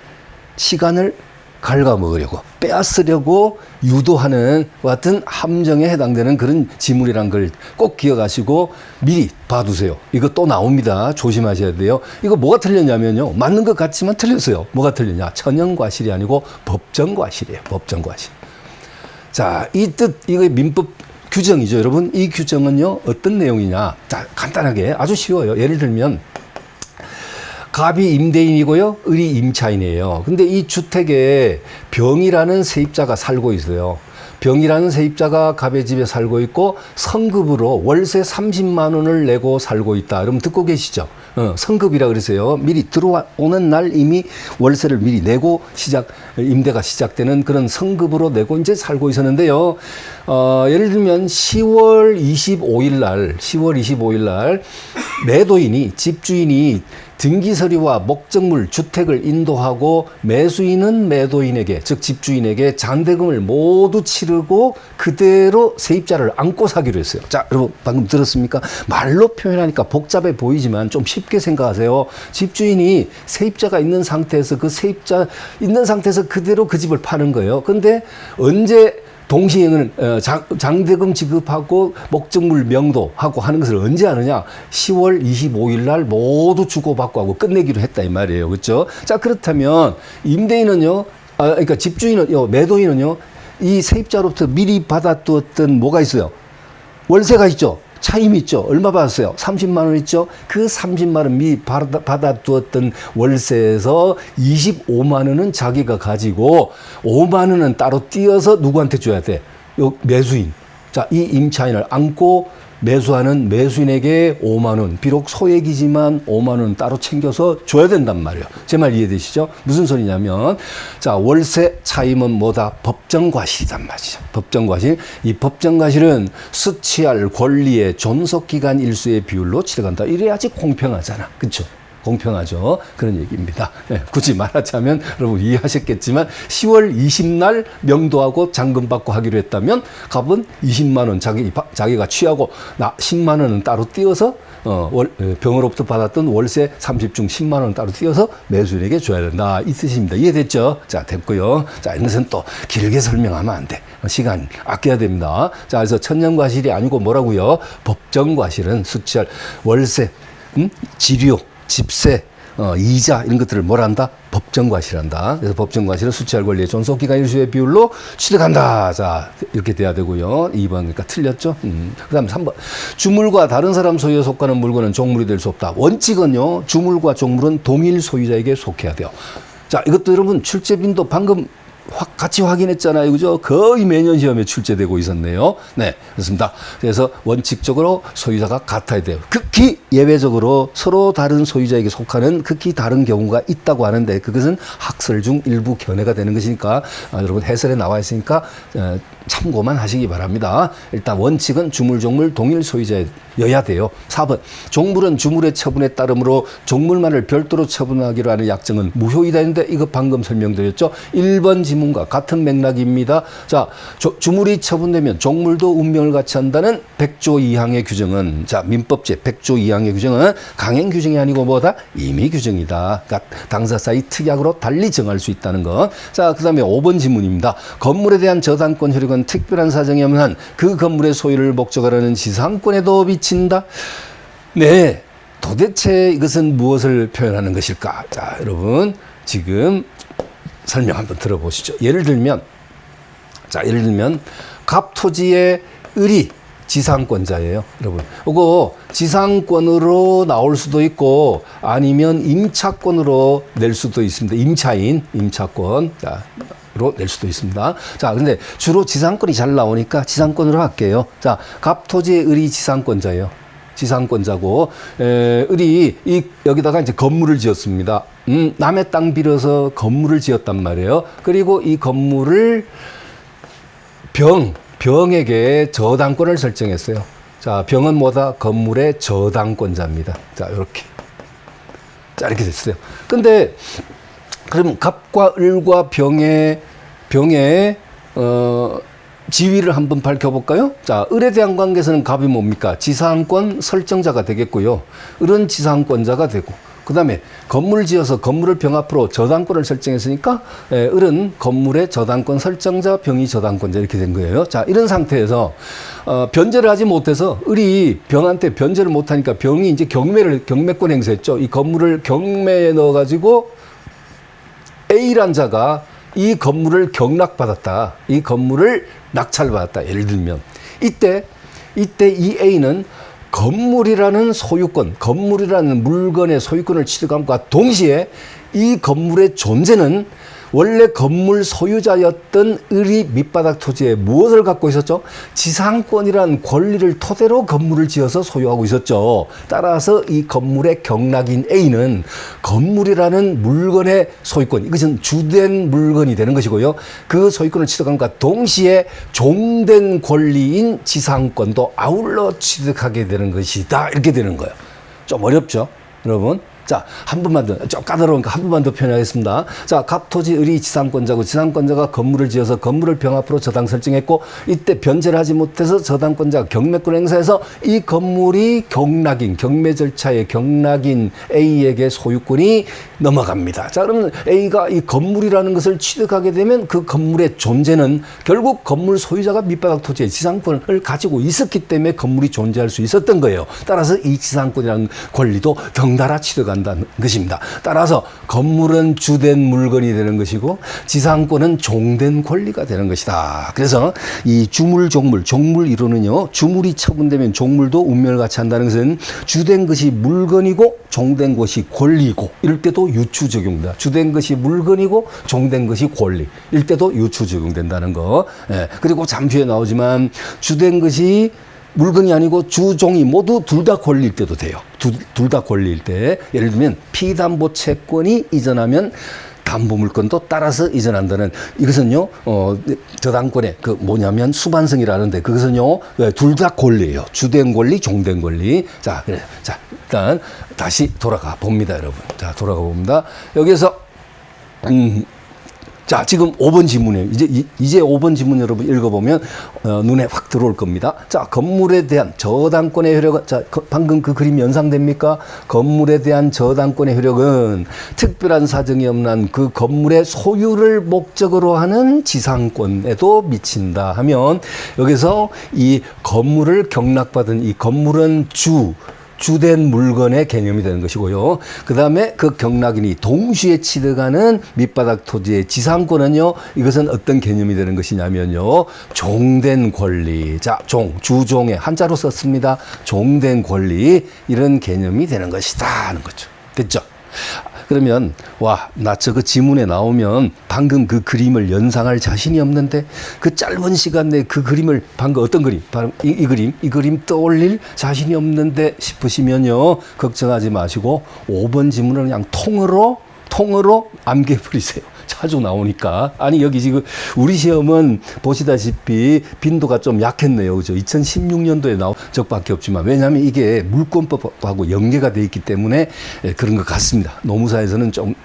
시간을 갉아먹으려고 빼앗으려고 유도하는 같은 함정에 해당되는 그런 지물이란 걸 꼭 기억하시고 미리 봐두세요. 이거 또 나옵니다. 조심하셔야 돼요. 이거 뭐가 틀렸냐면요. 맞는 것 같지만 틀렸어요. 뭐가 틀렸냐? 천연과실이 아니고 법정과실이에요. 법정과실. 자, 이 뜻, 이거 민법 규정이죠. 여러분, 이 규정은요, 어떤 내용이냐? 자, 간단하게 아주 쉬워요. 예를 들면, 갑이 임대인이고요, 을이 임차인이에요. 근데 이 주택에 병이라는 세입자가 살고 있어요. 병이라는 세입자가 갑의 집에 살고 있고 성급으로 월세 30만 원을 내고 살고 있다. 여러분 듣고 계시죠? 성급이라 그러세요. 미리 들어오는 날 이미 월세를 미리 내고 임대가 시작되는 그런 성급으로 내고 이제 살고 있었는데요. 예를 들면 10월 25일 날 매도인이, 집주인이 등기서류와 목적물, 주택을 인도하고 매수인은 매도인에게, 즉 집주인에게 잔대금을 모두 치르고 그대로 세입자를 안고 사기로 했어요. 자, 여러분 방금 들었습니까? 말로 표현하니까 복잡해 보이지만 좀 쉽게 생각하세요. 집주인이 세입자가 있는 상태에서 그 세입자 있는 상태에서 그대로 그 집을 파는 거예요. 근데 언제 동시에는 장대금 지급하고 목적물 명도하고 하는 것을 언제 하느냐? 10월 25일 날 모두 주고받고 하고 끝내기로 했다 이 말이에요. 그렇죠? 자, 그렇다면 임대인은요, 그러니까 집주인은, 매도인은요, 이 세입자로부터 미리 받아두었던 뭐가 있어요? 월세가 있죠. 차임이 있죠. 얼마 받았어요? 30만 원 있죠. 그 30만 원 미리 받아두었던 월세에서 25만 원은 자기가 가지고 5만 원은 따로 띄어서 누구한테 줘야 돼? 요 매수인. 자, 이 임차인을 안고 매수하는 매수인에게 5만 원, 비록 소액이지만 5만 원 따로 챙겨서 줘야 된단 말이에요. 제 말 이해되시죠? 무슨 소리냐면, 자, 월세 차임은 뭐다? 법정과실이란 말이죠. 법정과실. 이 법정과실은 수취할 권리의 존속기간 일수의 비율로 취득한다. 이래야지 공평하잖아. 그렇죠? 공평하죠. 그런 얘기입니다. 네, 굳이 말하자면 여러분 이해하셨겠지만 10월 20날 명도하고 잔금 받고 하기로 했다면 갑은 20만 원 자기가 취하고 10만 원은 따로 띄어서 병으로부터 받았던 월세 30중 10만 원 따로 띄어서 매수인에게 줘야 된다. 이 뜻입니다. 이해됐죠? 자, 됐고요. 자, 이것은 또 길게 설명하면 안 돼. 시간 아껴야 됩니다. 자, 그래서 천연과실이 아니고 뭐라고요? 법정과실은 수취할 월세, 지료, 집세, 이자 이런 것들을 뭘 한다? 법정과실한다. 그래서 법정과실은 수취할 권리의 존속기간 일수의 비율로 취득한다. 자, 이렇게 돼야 되고요. 2번 그러니까 틀렸죠. 그다음 3번. 주물과 다른 사람 소유에 속하는 물건은 종물이 될 수 없다. 원칙은요. 주물과 종물은 동일 소유자에게 속해야 돼요. 자, 이것도 여러분 출제빈도 방금 같이 확인했잖아요. 그죠? 거의 매년 시험에 출제되고 있었네요. 네, 그렇습니다. 그래서 원칙적으로 소유자가 같아야 돼요. 극히 예외적으로 서로 다른 소유자에게 속하는 극히 다른 경우가 있다고 하는데 그것은 학설 중 일부 견해가 되는 것이니까 여러분 해설에 나와 있으니까 참고만 하시기 바랍니다. 일단 원칙은 주물, 종물 동일 소유자여야 돼요. 4번. 종물은 주물의 처분에 따르므로 종물만을 별도로 처분하기로 하는 약정은 무효이다 했는데 이거 방금 설명드렸죠. 1번 지문과 같은 맥락입니다. 자, 주물이 처분되면 종물도 운명을 같이 한다는 100조 2항의 규정은, 자, 민법제 100조 2항의 규정은 강행 규정이 아니고 뭐다? 임의 규정이다. 그러니까 당사 사이 특약으로 달리 정할 수 있다는 것. 자, 그 다음에 5번 지문입니다. 건물에 대한 저당권 효력은 특별한 사정이 없는 한 그 건물의 소유를 목적하라는 지상권에도 비친다. 네, 도대체 이것은 무엇을 표현하는 것일까? 자, 여러분 지금 설명 한번 들어보시죠. 예를 들면 갑토지의 을이 지상권자예요. 여러분, 이거 지상권으로 나올 수도 있고 아니면 임차권으로 낼 수도 있습니다. 임차권. 자, 로 낼 수도 있습니다. 자, 근데 주로 지상권이 잘 나오니까 지상권으로 할게요. 자, 갑토지의 을이 지상권자예요. 지상권자고, 을이 여기다가 이제 건물을 지었습니다. 남의 땅 빌어서 건물을 지었단 말이에요. 그리고 이 건물을 병에게 저당권을 설정했어요. 자, 병은 뭐다? 건물의 저당권자입니다. 자, 이렇게. 자, 이렇게 됐어요. 근데, 그럼 갑과 을과 병의 지위를 한번 밝혀볼까요? 자, 을에 대한 관계에서는 갑이 뭡니까? 지상권 설정자가 되겠고요. 을은 지상권자가 되고, 그 다음에 건물 지어서 건물을 병 앞으로 저당권을 설정했으니까 을은 건물의 저당권 설정자, 병이 저당권자 이렇게 된 거예요. 자, 이런 상태에서 변제를 하지 못해서 을이 병한테 변제를 못하니까 병이 이제 경매권 행사했죠. 이 건물을 경매에 넣어가지고 A란 자가 이 건물을 경락받았다. 이 건물을 낙찰받았다. 예를 들면 이때 이 A는 건물이라는 소유권, 건물이라는 물건의 소유권을 취득함과 동시에 이 건물의 존재는 원래 건물 소유자였던 을이 밑바닥 토지에 무엇을 갖고 있었죠? 지상권이라는 권리를 토대로 건물을 지어서 소유하고 있었죠. 따라서 이 건물의 경락인 A는 건물이라는 물건의 소유권, 이것은 주된 물건이 되는 것이고요. 그 소유권을 취득함과 동시에 종된 권리인 지상권도 아울러 취득하게 되는 것이다. 이렇게 되는 거예요. 좀 어렵죠, 여러분? 자, 한 번만 더, 좀 까다로우니까 한 번만 더 표현하겠습니다. 자, 갑토지 을이 지상권자고 지상권자가 건물을 지어서 건물을 병 앞으로 저당 설정했고 이때 변제를 하지 못해서 저당권자가 경매권 행사해서 이 건물이 경매 절차의 경락인 A에게 소유권이 넘어갑니다. 자, 그러면 A가 이 건물이라는 것을 취득하게 되면 그 건물의 존재는 결국 건물 소유자가 밑바닥 토지의 지상권을 가지고 있었기 때문에 건물이 존재할 수 있었던 거예요. 따라서 이 지상권이라는 권리도 덩달아 취득한다는 것입니다. 따라서 건물은 주된 물건이 되는 것이고 지상권은 종된 권리가 되는 것이다. 그래서 이 주물, 종물 이론은요, 주물이 처분되면 종물도 운명을같이 한다는 것은 주된 것이 물건이고 종된 것이 권리고 이럴 때도 유추 적용된다. 주된 것이 물건이고 종된 것이 권리. 이럴 때도 유추 적용된다는 거. 예. 그리고 잠시에 나오지만 주된 것이 물건이 아니고 주종이 모두 둘 다 권리일 때도 돼요. 둘 다 권리일 때. 예를 들면 피담보 채권이 이전하면 담보물건도 따라서 이전한다는, 이것은요, 저당권의 그 뭐냐면 수반성이라는데 그것은요, 둘 다 권리예요. 주된 권리, 종된 권리. 자, 그래. 자, 일단 다시 돌아가 봅니다, 여러분. 자, 돌아가 봅니다. 여기서, 자, 지금 5번 지문이에요. 이제 5번 지문 여러분 읽어보면 눈에 확 들어올 겁니다. 자, 건물에 대한 저당권의 효력은, 자, 방금 그 그림 연상됩니까? 건물에 대한 저당권의 효력은 특별한 사정이 없는 그 건물의 소유를 목적으로 하는 지상권에도 미친다 하면, 여기서 이 건물을 경락받은 이 건물은 주된 물건의 개념이 되는 것이고요. 그 다음에 그 경락인이 동시에 취득하는 밑바닥 토지의 지상권은요, 이것은 어떤 개념이 되는 것이냐면요, 종된 권리. 자, 주종의 한자로 썼습니다. 종된 권리, 이런 개념이 되는 것이다 하는 거죠. 됐죠? 그러면 나 저거 지문에 나오면 방금 그 그림을 연상할 자신이 없는데 그 짧은 시간 내에 그 그림을 방금 어떤 그림? 바로 이 그림 떠올릴 자신이 없는데 싶으시면요, 걱정하지 마시고 5번 지문을 그냥 통으로 암기해버리세요. 자주 나오니까. 아니, 여기 지금 우리 시험은 보시다시피 빈도가 좀 약했네요. 그죠? 2016년도에 나온 적밖에 없지만, 왜냐하면 이게 물권법하고 연계가 돼 있기 때문에 그런 것 같습니다. 노무사에서는 좀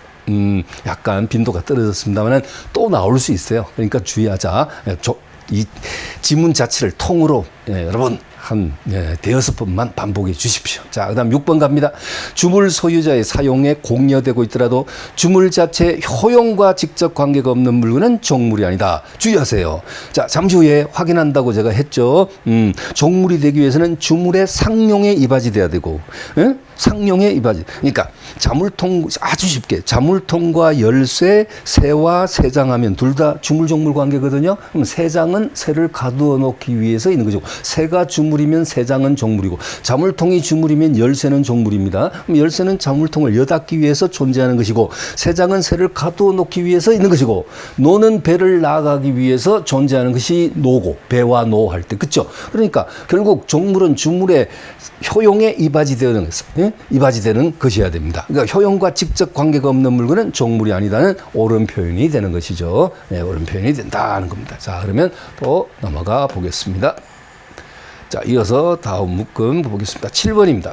약간 빈도가 떨어졌습니다만 또 나올 수 있어요. 그러니까 주의하자. 이 지문 자체를 통으로 여러분 한 대여섯 번만 반복해 주십시오. 자, 그 다음 6번 갑니다. 주물 소유자의 사용에 공여되고 있더라도 주물 자체의 효용과 직접 관계가 없는 물건은 종물이 아니다. 주의하세요. 자, 잠시 후에 확인한다고 제가 했죠. 종물이 되기 위해서는 주물의 상용에 이바지 돼야 되고, 상용에 이바지. 그러니까 자물통, 아주 쉽게 자물통과 열쇠, 새와 새장하면 둘 다 주물 종물 관계거든요. 그럼 새장은 새를 가두어 놓기 위해서 있는 거죠. 새가 주물이면 새장은 종물이고, 자물통이 주물이면 열쇠는 종물입니다. 그럼 열쇠는 자물통을 여닫기 위해서 존재하는 것이고, 새장은 새를 가두어 놓기 위해서 있는 것이고, 노는 배를 나가기 위해서 존재하는 것이 노고, 배와 노 할 때, 그렇죠? 그러니까 결국 종물은 주물의 효용에 이바지되는 이바지되는 것이어야 됩니다. 그러니까 효용과 직접 관계가 없는 물건은 종물이 아니다는 옳은 표현이 되는 것이죠. 옳은 표현이 된다는 겁니다. 자, 그러면 또 넘어가 보겠습니다. 자, 이어서 다음 묶음 보겠습니다. 7번입니다.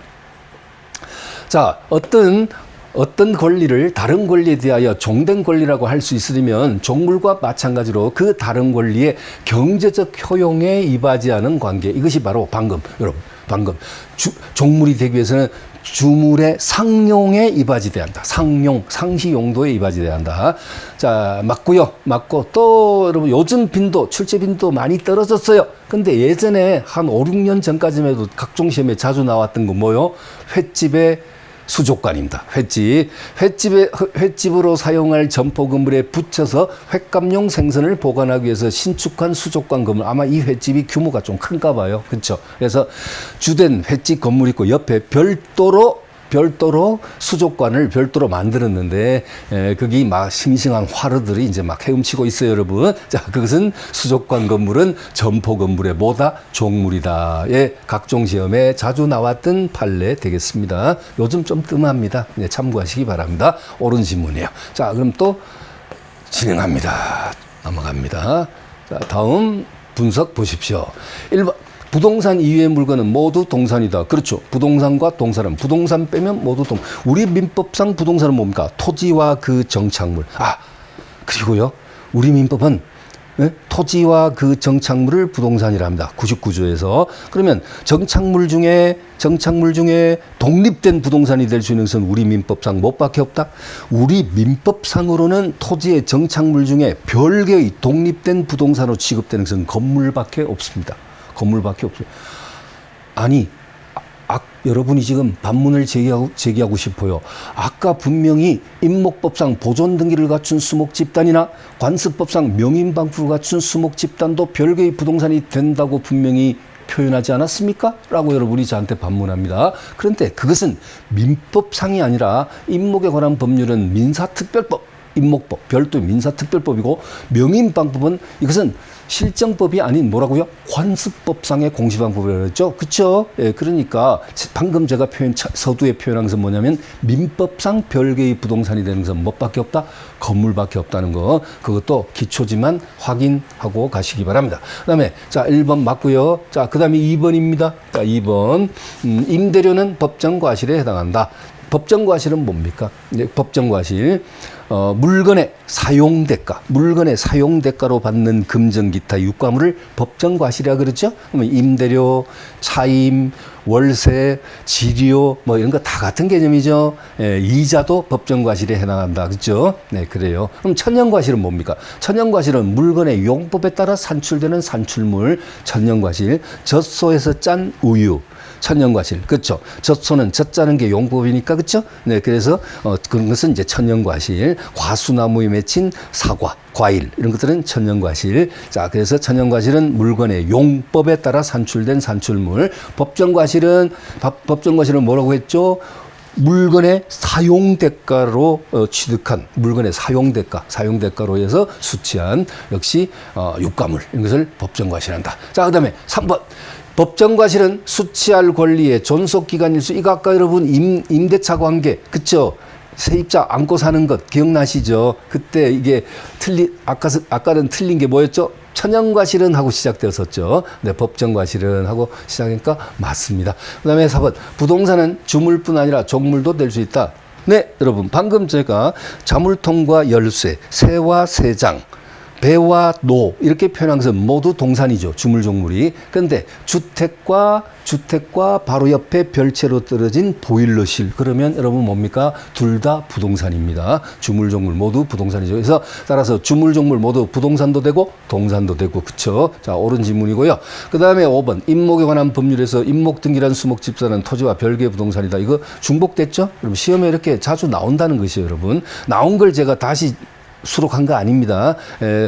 자, 어떤 어떤 권리를 다른 권리에 대하여 종된 권리라고 할 수 있으려면 종물과 마찬가지로 그 다른 권리의 경제적 효용에 이바지하는 관계. 이것이 바로 방금 종물이 되기 위해서는 주물의 상용에 이바지돼야 한다. 상용, 상시 용도에 이바지돼야 한다. 자, 맞고요. 맞고 또 여러분 요즘 빈도, 출제 빈도 많이 떨어졌어요. 근데 예전에 한 5, 6년 전까지만 해도 각종 시험에 자주 나왔던 거 뭐요? 횟집의 수족관입니다. 횟집으로 사용할 점포 건물에 붙여서 횟감용 생선을 보관하기 위해서 신축한 수족관 건물. 아마 이 횟집이 규모가 좀 큰가 봐요. 그렇죠? 그래서 주된 횟집 건물이 있고 옆에 별도로 수족관을 별도로 만들었는데 거기 막 싱싱한 화르들이 이제 막 헤엄치고 있어요, 여러분. 자, 그것은 수족관 건물은 점포 건물의 뭐다? 종물이다. 예, 각종 시험에 자주 나왔던 판례 되겠습니다. 요즘 좀 뜸합니다. 네, 참고하시기 바랍니다. 옳은 지문이에요. 자, 그럼 또 진행합니다. 넘어갑니다. 자, 다음 분석 보십시오. 1번. 부동산 이외의 물건은 모두 동산이다. 그렇죠. 부동산과 동산은 부동산 빼면 모두 우리 민법상 부동산은 뭡니까? 토지와 그 정착물. 그리고요. 우리 민법은 토지와 그 정착물을 부동산이라 합니다. 99조에서. 그러면 정착물 중에 독립된 부동산이 될 수 있는 것은 우리 민법상 뭐밖에 없다? 우리 민법상으로는 토지의 정착물 중에 별개의 독립된 부동산으로 취급되는 것은 건물밖에 없습니다. 건물밖에 없어요. 아니, 여러분이 지금 반문을 제기하고 싶어요. 아까 분명히 임목법상 보존 등기를 갖춘 수목집단이나 관습법상 명인방부를 갖춘 수목집단도 별개의 부동산이 된다고 분명히 표현하지 않았습니까? 라고 여러분이 저한테 반문합니다. 그런데 그것은 민법상이 아니라 임목에 관한 법률은 민사특별법, 임목법, 별도 민사특별법이고 명인방법은 이것은 실정법이 아닌 뭐라고요? 관습법상의 공시방법이라고 했죠. 그렇죠? 예, 그러니까 방금 제가 서두에 표현한 것은 뭐냐면 민법상 별개의 부동산이 되는 것은 뭐밖에 없다? 건물밖에 없다는 거. 그것도 기초지만 확인하고 가시기 바랍니다. 그다음에 자, 1번 맞고요. 자, 그다음에 2번입니다. 자, 2번. 임대료는 법정과실에 해당한다. 법정과실은 뭡니까? 법정과실. 물건의 사용대가로 받는 금전 기타 유가물을 법정과실이라 그러죠. 그러면 임대료, 차임, 월세, 지료 뭐 이런 거 다 같은 개념이죠. 예, 이자도 법정과실에 해당한다. 그렇죠? 네, 그래요. 그럼 천연과실은 뭡니까? 천연과실은 물건의 용법에 따라 산출되는 산출물, 천연과실. 젖소에서 짠 우유. 천연과실. 그렇죠. 젖소는 젖자는 게 용법이니까, 그렇죠? 네, 그래서 그런 것은 이제 천연과실. 과수나무에 맺힌 사과, 과일 이런 것들은 천연과실. 자, 그래서 천연과실은 물건의 용법에 따라 산출된 산출물. 법정과실은 뭐라고 했죠? 물건의 사용대가로 취득한 물건의 사용대가로 해서 수취한 역시 유가물 이런 것을 법정과실한다. 자, 그다음에 3번. 법정과실은 수취할 권리의 존속기간일수. 이거 아까 여러분 임대차 관계, 그쵸? 세입자 안고 사는 것 기억나시죠? 그때 이게 아까는 틀린 게 뭐였죠? 천연과실은 하고 시작되었었죠. 네, 법정과실은 하고 시작하니까 맞습니다. 그 다음에 4번. 부동산은 주물뿐 아니라 종물도 될 수 있다. 네, 여러분. 방금 제가 자물통과 열쇠, 새와 새장, 배와 노 이렇게 표현한 것은 모두 동산이죠. 주물종물이. 그런데 주택과 바로 옆에 별채로 떨어진 보일러실. 그러면 여러분 뭡니까? 둘 다 부동산입니다. 주물종물 모두 부동산이죠. 그래서 따라서 주물종물 모두 부동산도 되고 동산도 되고. 그쵸? 자, 옳은 지문이고요. 그 다음에 5번. 임목에 관한 법률에서 임목등기란 수목집사는 토지와 별개의 부동산이다. 이거 중복됐죠? 그럼 시험에 이렇게 자주 나온다는 것이에요, 여러분. 나온 걸 제가 다시 수록한 거 아닙니다.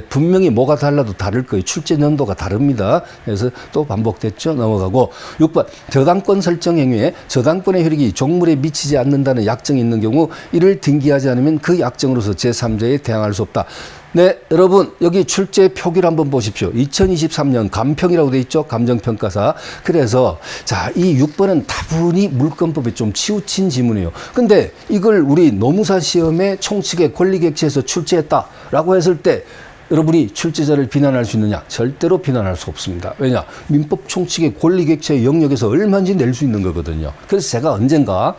분명히 뭐가 달라도 다를 거예요. 출제 연도가 다릅니다. 그래서 또 반복됐죠. 넘어가고 6번. 저당권 설정 행위에 저당권의 효력이 종물에 미치지 않는다는 약정이 있는 경우 이를 등기하지 않으면 그 약정으로서 제3자에 대항할 수 없다. 네, 여러분 여기 출제 표기를 한번 보십시오. 2023년 감평이라고 돼 있죠. 감정평가사. 그래서 자, 이 6번은 다분히 물권법에 좀 치우친 지문이에요. 근데 이걸 우리 노무사 시험에 총칙의 권리객체에서 출제했다라고 했을 때 여러분이 출제자를 비난할 수 있느냐? 절대로 비난할 수 없습니다. 왜냐? 민법 총칙의 권리객체의 영역에서 얼마인지 낼 수 있는 거거든요. 그래서 제가 언젠가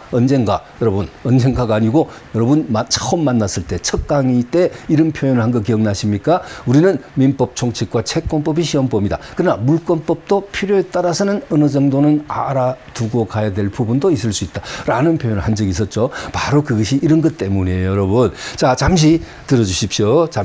여러분, 언젠가가 아니고 여러분 처음 만났을 때 첫 강의 때 이런 표현을 한 거 기억나십니까? 우리는 민법 총칙과 채권법이 시험법이다. 그러나 물권법도 필요에 따라서는 어느 정도는 알아두고 가야 될 부분도 있을 수 있다. 라는 표현을 한 적이 있었죠. 바로 그것이 이런 것 때문이에요, 여러분. 자, 잠시 들어주십시오. 자,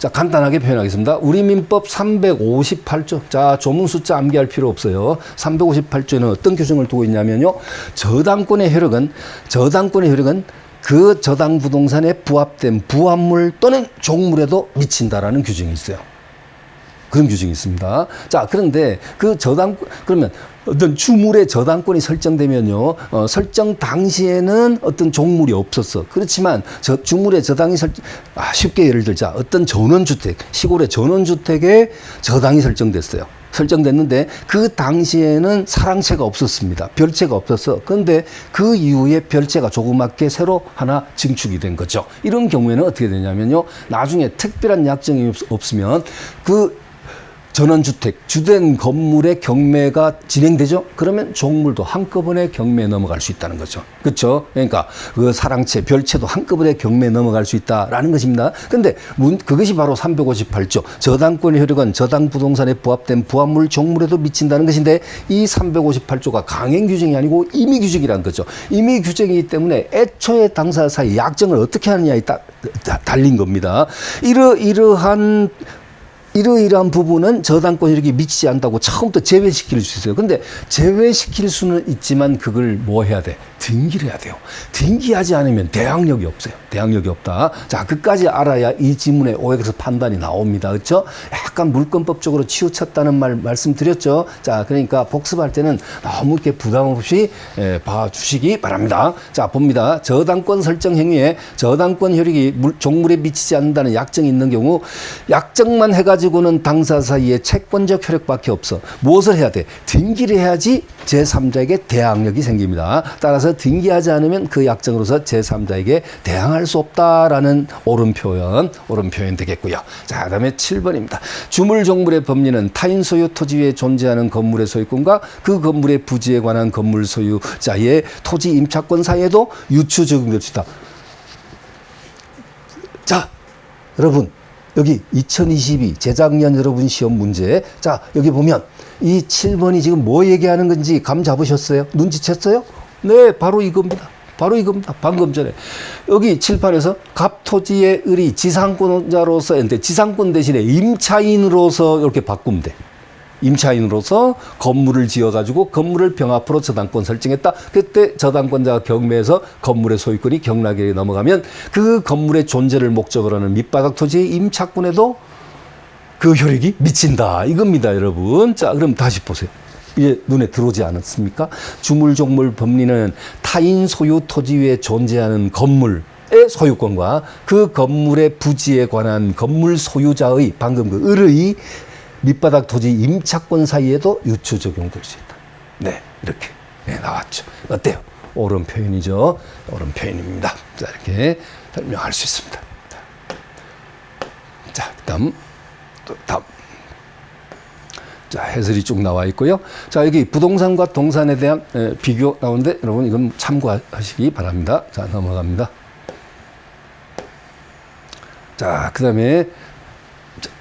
간단하게 표현하겠습니다. 우리 민법 358조. 자, 조문 숫자 암기할 필요 없어요. 358조에는 어떤 규정을 두고 있냐면요. 저당권의 효력은 그 저당 부동산에 부합된 부합물 또는 종물에도 미친다라는 규정이 있어요. 그런 규정이 있습니다. 자, 그런데 그러면 어떤 주물의 저당권이 설정되면요, 설정 당시에는 어떤 종물이 없었어. 그렇지만 주물의 저당이 쉽게 예를 들자, 어떤 전원주택, 시골의 전원주택에 저당이 설정됐는데 그 당시에는 사랑채가 없었습니다. 별채가 없었어. 그런데 그 이후에 별채가 조그맣게 새로 하나 증축이 된 거죠. 이런 경우에는 어떻게 되냐면요, 나중에 특별한 약정이 없으면 그 전원주택, 주된 건물의 경매가 진행되죠? 그러면 종물도 한꺼번에 경매에 넘어갈 수 있다는 거죠. 그렇죠? 그러니까 그 사랑채, 별채도 한꺼번에 경매에 넘어갈 수 있다라는 것입니다. 근데 그것이 바로 358조. 저당권의 효력은 저당 부동산에 부합된 부합물 종물에도 미친다는 것인데, 이 358조가 강행 규정이 아니고 임의 규정이라는 거죠. 임의 규정이기 때문에 애초에 당사자 사이 약정을 어떻게 하느냐에 달린 겁니다. 이러이러한 부분은 저당권 효력이 미치지 않다고 처음부터 제외시킬 수 있어요. 근데 제외시킬 수는 있지만 그걸 뭐 해야 돼? 등기를 해야 돼요. 등기하지 않으면 대항력이 없어요. 대항력이 없다. 자, 그까지 알아야 이 지문의 오역에서 판단이 나옵니다. 그렇죠? 약간 물권법적으로 치우쳤다는 말씀드렸죠. 자, 그러니까 복습할 때는 너무 이렇게 부담 없이 봐주시기 바랍니다. 자, 봅니다. 저당권 설정 행위에 저당권 효력이 종물에 미치지 않는다는 약정이 있는 경우, 약정만 해가지고는 당사 사이에 채권적 효력밖에 없어. 무엇을 해야 돼? 등기를 해야지 제3자에게 대항력이 생깁니다. 따라서 등기하지 않으면 그 약정으로서 제3자에게 대항할 수 없다라는 옳은 표현 되겠고요. 자, 그다음에 7번입니다. 주물종물의 법리는 타인 소유 토지 위에 존재하는 건물의 소유권과 그 건물의 부지에 관한 건물 소유자의 토지 임차권 사이에도 유추 적용될 수 있다. 자, 여러분, 여기 2022 재작년 여러분 시험 문제. 자, 여기 보면 이 7번이 지금 뭐 얘기하는 건지 감 잡으셨어요? 눈치챘어요? 네, 바로 이겁니다. 방금 전에. 여기 칠판에서 갑토지의 을이 지상권자로서 했는데, 지상권 대신에 임차인으로서 이렇게 바꾸면 돼. 임차인으로서 건물을 지어가지고 건물을 병합으로 저당권 설정했다. 그때 저당권자가 경매해서 건물의 소유권이 경락에게 넘어가면 그 건물의 존재를 목적으로 하는 밑바닥 토지의 임차권에도 그 효력이 미친다. 이겁니다, 여러분. 자, 그럼 다시 보세요. 이제 눈에 들어오지 않았습니까? 주물종물 법리는 타인 소유 토지 위에 존재하는 건물의 소유권과 그 건물의 부지에 관한 건물 소유자의 방금 그 을의 밑바닥 토지 임차권 사이에도 유추 적용될 수 있다. 네, 이렇게 나왔죠. 어때요? 옳은 표현이죠. 옳은 표현입니다. 자, 이렇게 설명할 수 있습니다. 자, 다음. 자, 해설이 쭉 나와 있고요. 자, 여기 부동산과 동산에 대한 비교 나오는데, 여러분 이건 참고하시기 바랍니다. 자, 넘어갑니다. 자, 그 다음에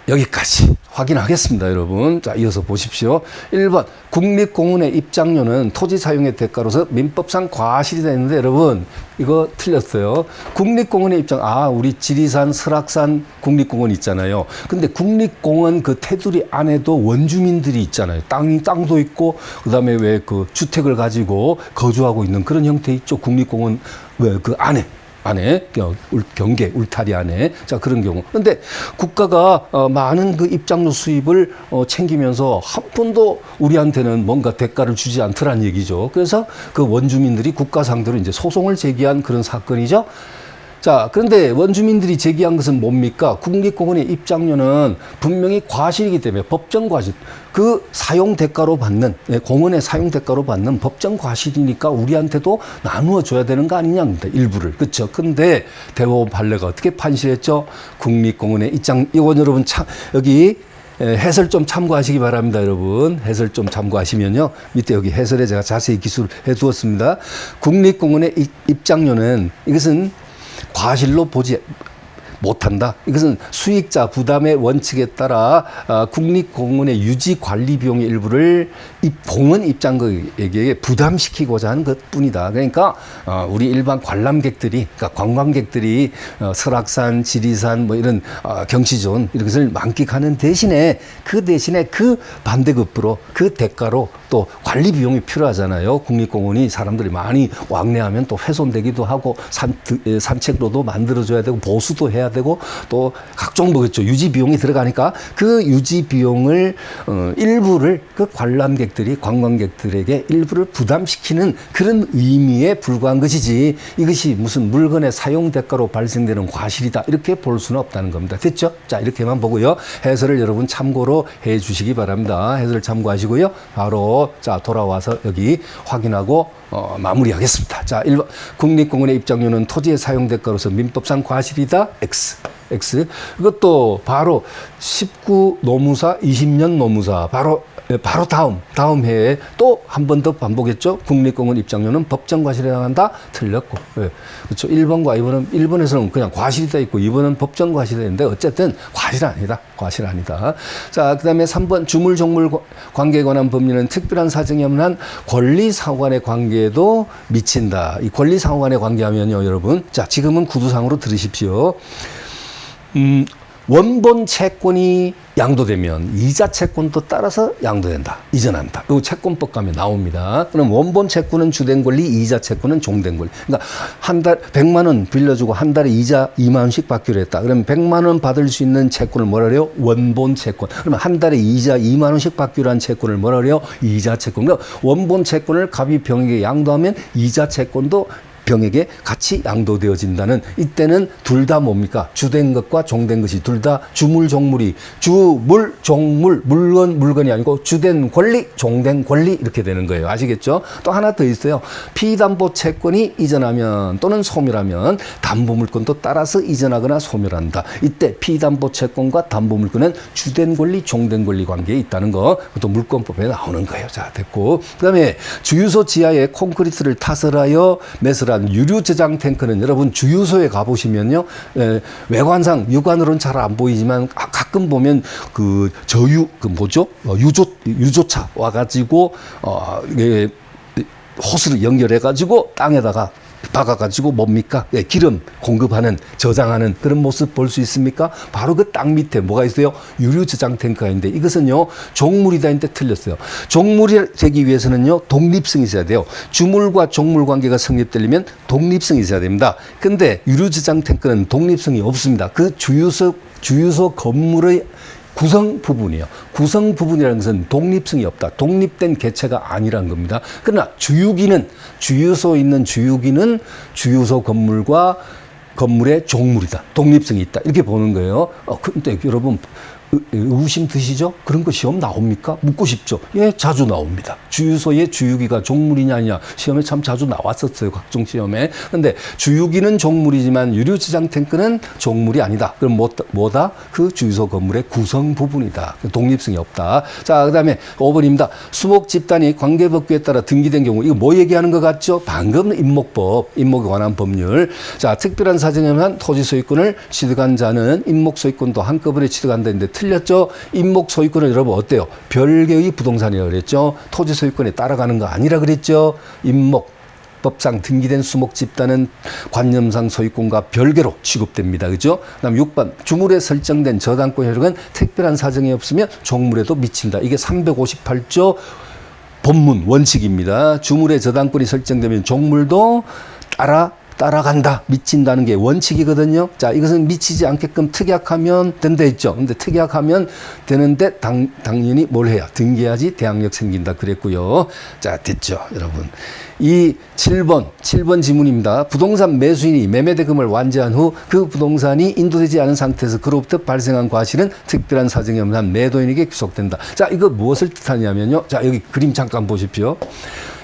여기까지 확인하겠습니다, 여러분. 자, 이어서 보십시오. 1번, 국립공원의 입장료는 토지 사용의 대가로서 민법상 과실이 되는데, 여러분, 이거 틀렸어요. 국립공원의 우리 지리산, 설악산 국립공원 있잖아요. 근데 국립공원 그 테두리 안에도 원주민들이 있잖아요. 땅도 있고, 그 다음에 왜 그 주택을 가지고 거주하고 있는 그런 형태 있죠. 국립공원 왜 그 안에 경계 울타리 안에. 자, 그런 경우. 근데 국가가 많은 그 입장료 수입을 챙기면서 한 번도 우리한테는 뭔가 대가를 주지 않더란 얘기죠. 그래서 그 원주민들이 국가 상대로 이제 소송을 제기한 그런 사건이죠. 자, 그런데 원주민들이 제기한 것은 뭡니까? 국립공원의 입장료는 분명히 과실이기 때문에 법정 과실, 그 사용 대가로 받는, 공원의 사용 대가로 받는 법정 과실이니까 우리한테도 나누어 줘야 되는 거 아니냐입니다. 일부를. 그렇죠? 근데 대법원 판례가 어떻게 판시했죠? 국립공원의 입장, 이건 여러분 여기 해설 좀 참고하시기 바랍니다, 여러분. 해설 좀 참고하시면요. 밑에 여기 해설에 제가 자세히 기술해 두었습니다. 국립공원의 입장료는 이것은 과실로 보지 못한다. 이것은 수익자 부담의 원칙에 따라 국립공원의 유지 관리 비용의 일부를 공원 입장객에게 부담시키고자 하는 것뿐이다. 그러니까 우리 일반 관람객들이, 그러니까 관광객들이 설악산, 지리산 뭐 이런 경치존 이런 것을 만끽하는 대신에 그 반대급부로 그 대가로 또 관리 비용이 필요하잖아요. 국립공원이 사람들이 많이 왕래하면 또 훼손되기도 하고 산책로도 만들어줘야 되고 보수도 해야 되고 또 각종 뭐겠죠. 유지 비용이 들어가니까 그 유지 비용을 일부를 그 관광객들에게 일부를 부담시키는 그런 의미에 불과한 것이지 이것이 무슨 물건의 사용 대가로 발생되는 과실이다 이렇게 볼 수는 없다는 겁니다. 됐죠? 자, 이렇게만 보고요. 해설을 여러분 참고로 해 주시기 바랍니다. 해설을 참고하시고요. 바로 자, 돌아와서 여기 확인하고 마무리하겠습니다. 자, 1번 국립공원의 입장료는 토지의 사용 대가로서 민법상 과실이다. X. 이것도 바로 19 노무사, 20년 노무사 바로 다음 해에 또 한 번 더 반복했죠. 국립공원 입장료는 법정 과실에 해당한다. 틀렸고. 그렇죠. 1번과 2번은 1번에서는 그냥 과실이다 있고 2번은 법정 과실이 있는데 어쨌든 과실 아니다. 자, 그다음에 3번 주물 종물 관계에 관한 법률은 특별한 사정이 없는 한 권리 상호간의 관계에도 미친다. 이 권리 상호간의 관계하면요, 여러분. 자, 지금은 구두상으로 들으십시오. 원본 채권이 양도되면 이자 채권도 따라서 양도된다. 이전한다. 이 채권법 가면 나옵니다. 그럼 원본 채권은 주된 권리, 이자 채권은 종된 권리. 그러니까 한 달 100만 원 빌려주고 한 달에 이자 2만 원씩 받기로 했다. 그러면 100만 원 받을 수 있는 채권을 뭐라 그래요? 원본 채권. 그러면 한 달에 이자 2만 원씩 받기로 한 채권을 뭐라 그래요? 이자 채권. 그러니까 원본 채권을 갑이 병에게 양도하면 이자 채권도 병에게 같이 양도되어진다는 이때는 둘 다 뭡니까? 주된 것과 종된 것이 둘 다 주물, 종물, 물건이 아니고 주된 권리, 종된 권리 이렇게 되는 거예요. 아시겠죠? 또 하나 더 있어요. 피담보 채권이 이전하면 또는 소멸하면 담보물권도 따라서 이전하거나 소멸한다. 이때 피담보 채권과 담보물권은 주된 권리, 종된 권리 관계에 있다는 거 그것도 물권법에 나오는 거예요. 자, 됐고. 그 다음에 주유소 지하에 콘크리트를 타설하여 매설한 유류 저장 탱크는 여러분 주유소에 가보시면요, 외관상 육안으로는 잘 안 보이지만 가끔 보면 그 유조차 와가지고 호스를 연결해가지고 땅에다가 박아가지고 뭡니까? 기름 공급하는, 저장하는 그런 모습 볼 수 있습니까? 바로 그 땅 밑에 뭐가 있어요? 유류 저장 탱크가 있는데 이것은요, 종물이다 했는데 틀렸어요. 종물이 되기 위해서는요, 독립성이 있어야 돼요. 주물과 종물 관계가 성립되려면 독립성이 있어야 됩니다. 근데 유류 저장 탱크는 독립성이 없습니다. 그 주유소 건물의 구성 부분이에요. 구성 부분이라는 것은 독립성이 없다. 독립된 개체가 아니라는 겁니다. 그러나 주유소에 있는 주유기는 주유소 건물과 건물의 종물이다. 독립성이 있다. 이렇게 보는 거예요. 근데 여러분 의구심 드시죠? 그런 거 시험 나옵니까? 묻고 싶죠? 예, 자주 나옵니다. 주유소의 주유기가 종물이냐 아니냐 시험에 참 자주 나왔었어요. 각종 시험에. 근데 주유기는 종물이지만 유류저장 탱크는 종물이 아니다. 그럼 뭐다? 그 주유소 건물의 구성 부분이다. 독립성이 없다. 자, 그 다음에 5번입니다. 수목 집단이 관계법규에 따라 등기된 경우 이거 뭐 얘기하는 것 같죠? 방금 임목에 관한 법률. 자, 특별한 사정에 의한 토지 소유권을 취득한 자는 임목 소유권도 한꺼번에 취득한다 했는데 틀렸죠? 임목 소유권은 여러분 어때요? 별개의 부동산이라고 그랬죠? 토지 소유권에 따라가는 거 아니라 그랬죠? 임목법상 등기된 수목 집단은 관념상 소유권과 별개로 취급됩니다. 그죠? 그 다음 6번. 주물에 설정된 저당권 효력은 특별한 사정이 없으면 종물에도 미친다. 이게 358조 법문 원칙입니다. 주물에 저당권이 설정되면 종물도 따라 따라간다, 미친다는 게 원칙이거든요. 자, 이것은 미치지 않게끔 특약하면 된다 했죠. 근데 특약하면 되는데 당연히 뭘 해야? 등기해야지 대항력 생긴다 그랬고요. 자, 됐죠, 여러분. 이 7번 지문입니다. 부동산 매수인이 매매대금을 완제한 후 그 부동산이 인도되지 않은 상태에서 그로부터 발생한 과실은 특별한 사정이 없는 한 매도인에게 귀속된다. 자, 이거 무엇을 뜻하냐면요. 자, 여기 그림 잠깐 보십시오.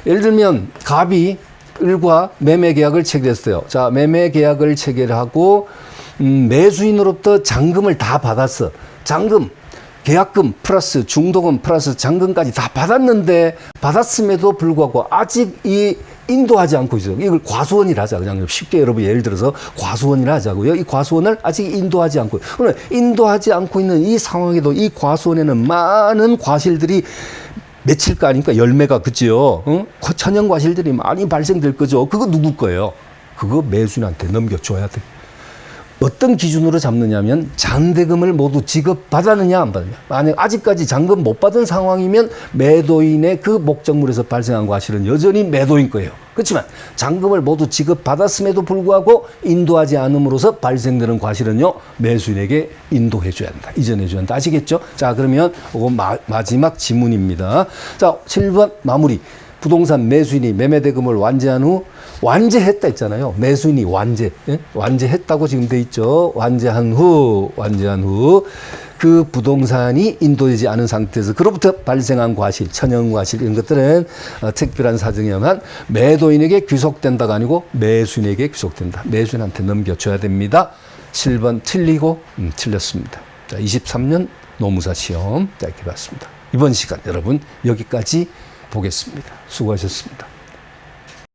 예를 들면 갑이 을과 매매 계약을 체결했어요. 자, 매매 계약을 체결하고 매수인으로부터 잔금을 다 받았어. 잔금, 계약금 플러스 중도금 플러스 잔금까지 다 받았는데 받았음에도 불구하고 아직 이 인도하지 않고 있어요. 이걸 과수원이라 하자. 그냥 쉽게 여러분 예를 들어서 과수원이라 하자고요. 이 과수원을 아직 인도하지 않고, 그러면 인도하지 않고 있는 이 상황에도 이 과수원에는 많은 과실들이 맺힐 거 아닙니까? 열매가, 그죠? 응? 천연 과실들이 많이 발생될 거죠. 그거 누구 거예요? 그거 매수인한테 넘겨줘야 돼. 어떤 기준으로 잡느냐면 잔대금을 모두 지급받았느냐 안 받느냐. 만약 아직까지 잔금 못 받은 상황이면 매도인의 그 목적물에서 발생한 과실은 여전히 매도인 거예요. 그렇지만 잔금을 모두 지급받았음에도 불구하고 인도하지 않음으로써 발생되는 과실은요, 매수인에게 인도해 줘야 한다, 이전해 줘야 한다. 아시겠죠? 자, 그러면 이거 마지막 지문입니다. 자, 7번 마무리. 부동산 매수인이 매매대금을 완제한 후, 완제했다 했잖아요. 매수인이 완제, 예? 완제했다고 지금 돼 있죠. 완제한 후 그 부동산이 인도되지 않은 상태에서 그로부터 발생한 과실, 천연 과실 이런 것들은 특별한 사정에 의한 매도인에게 귀속된다가 아니고 매수인에게 귀속된다. 매수인한테 넘겨줘야 됩니다. 7번 틀리고 틀렸습니다. 자, 23년 노무사 시험, 자, 이렇게 봤습니다. 이번 시간 여러분 여기까지 보겠습니다. 수고하셨습니다.